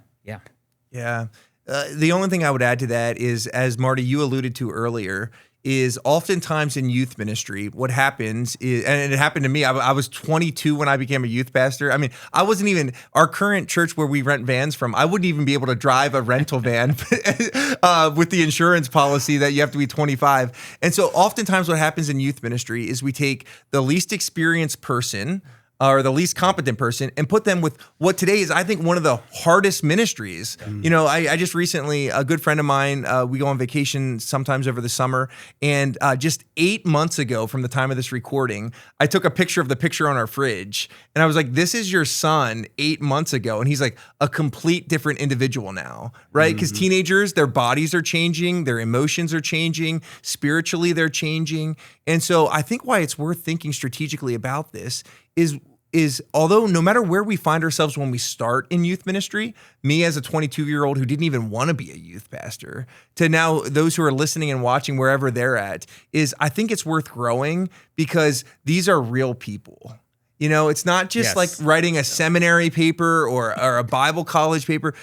The only thing I would add to that is, as Marty, you alluded to earlier, is oftentimes in youth ministry, what happens is, and it happened to me, I was 22 when I became a youth pastor. I mean, I wasn't even, our current church where we rent vans from, I wouldn't even be able to drive a rental van with the insurance policy that you have to be 25. And so oftentimes what happens in youth ministry is we take the least experienced person or the least competent person and put them with what today is, I think, one of the hardest ministries. You know, I just recently, a good friend of mine, we go on vacation sometimes over the summer, and just 8 months ago from the time of this recording, I took a picture of the picture on our fridge, and I was like, this is your son 8 months ago. And he's like a complete different individual now, right? Because teenagers, their bodies are changing, their emotions are changing, spiritually they're changing. And so I think why it's worth thinking strategically about this is although no matter where we find ourselves when we start in youth ministry, me as a 22-year-old who didn't even want to be a youth pastor, to now those who are listening and watching wherever they're at, is I think it's worth growing because these are real people. You know, it's not just like writing a seminary paper or a Bible college paper.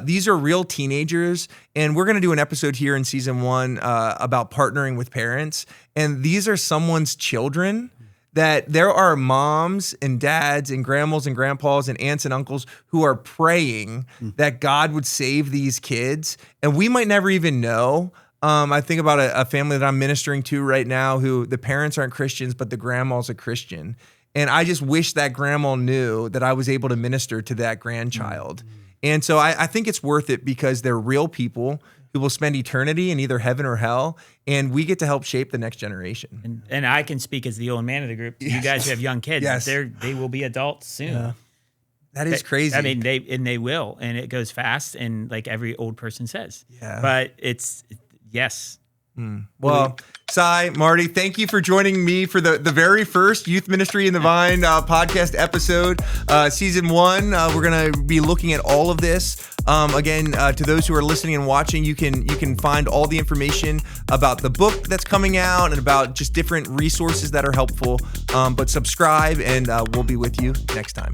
These are real teenagers. And we're going to do an episode here in season 1 about partnering with parents. And these are someone's children. That there are moms and dads and grandmas and grandpas and aunts and uncles who are praying that God would save these kids. And we might never even know. I think about a family that I'm ministering to right now who the parents aren't Christians, but the grandma's a Christian. And I just wish that grandma knew that I was able to minister to that grandchild. And so I think it's worth it because they're real people who will spend eternity in either heaven or hell, and we get to help shape the next generation. And I can speak as the old man of the group. You guys who have young kids, they will be adults soon. Yeah. That is crazy. I mean, they will, and it goes fast, and like every old person says. Yeah. But yes. Well, Cy, Marty, thank you for joining me for the very first Youth Ministry in the Vine podcast episode. Season 1, we're going to be looking at all of this. Again, to those who are listening and watching, you can find all the information about the book that's coming out and about just different resources that are helpful. But subscribe, and we'll be with you next time.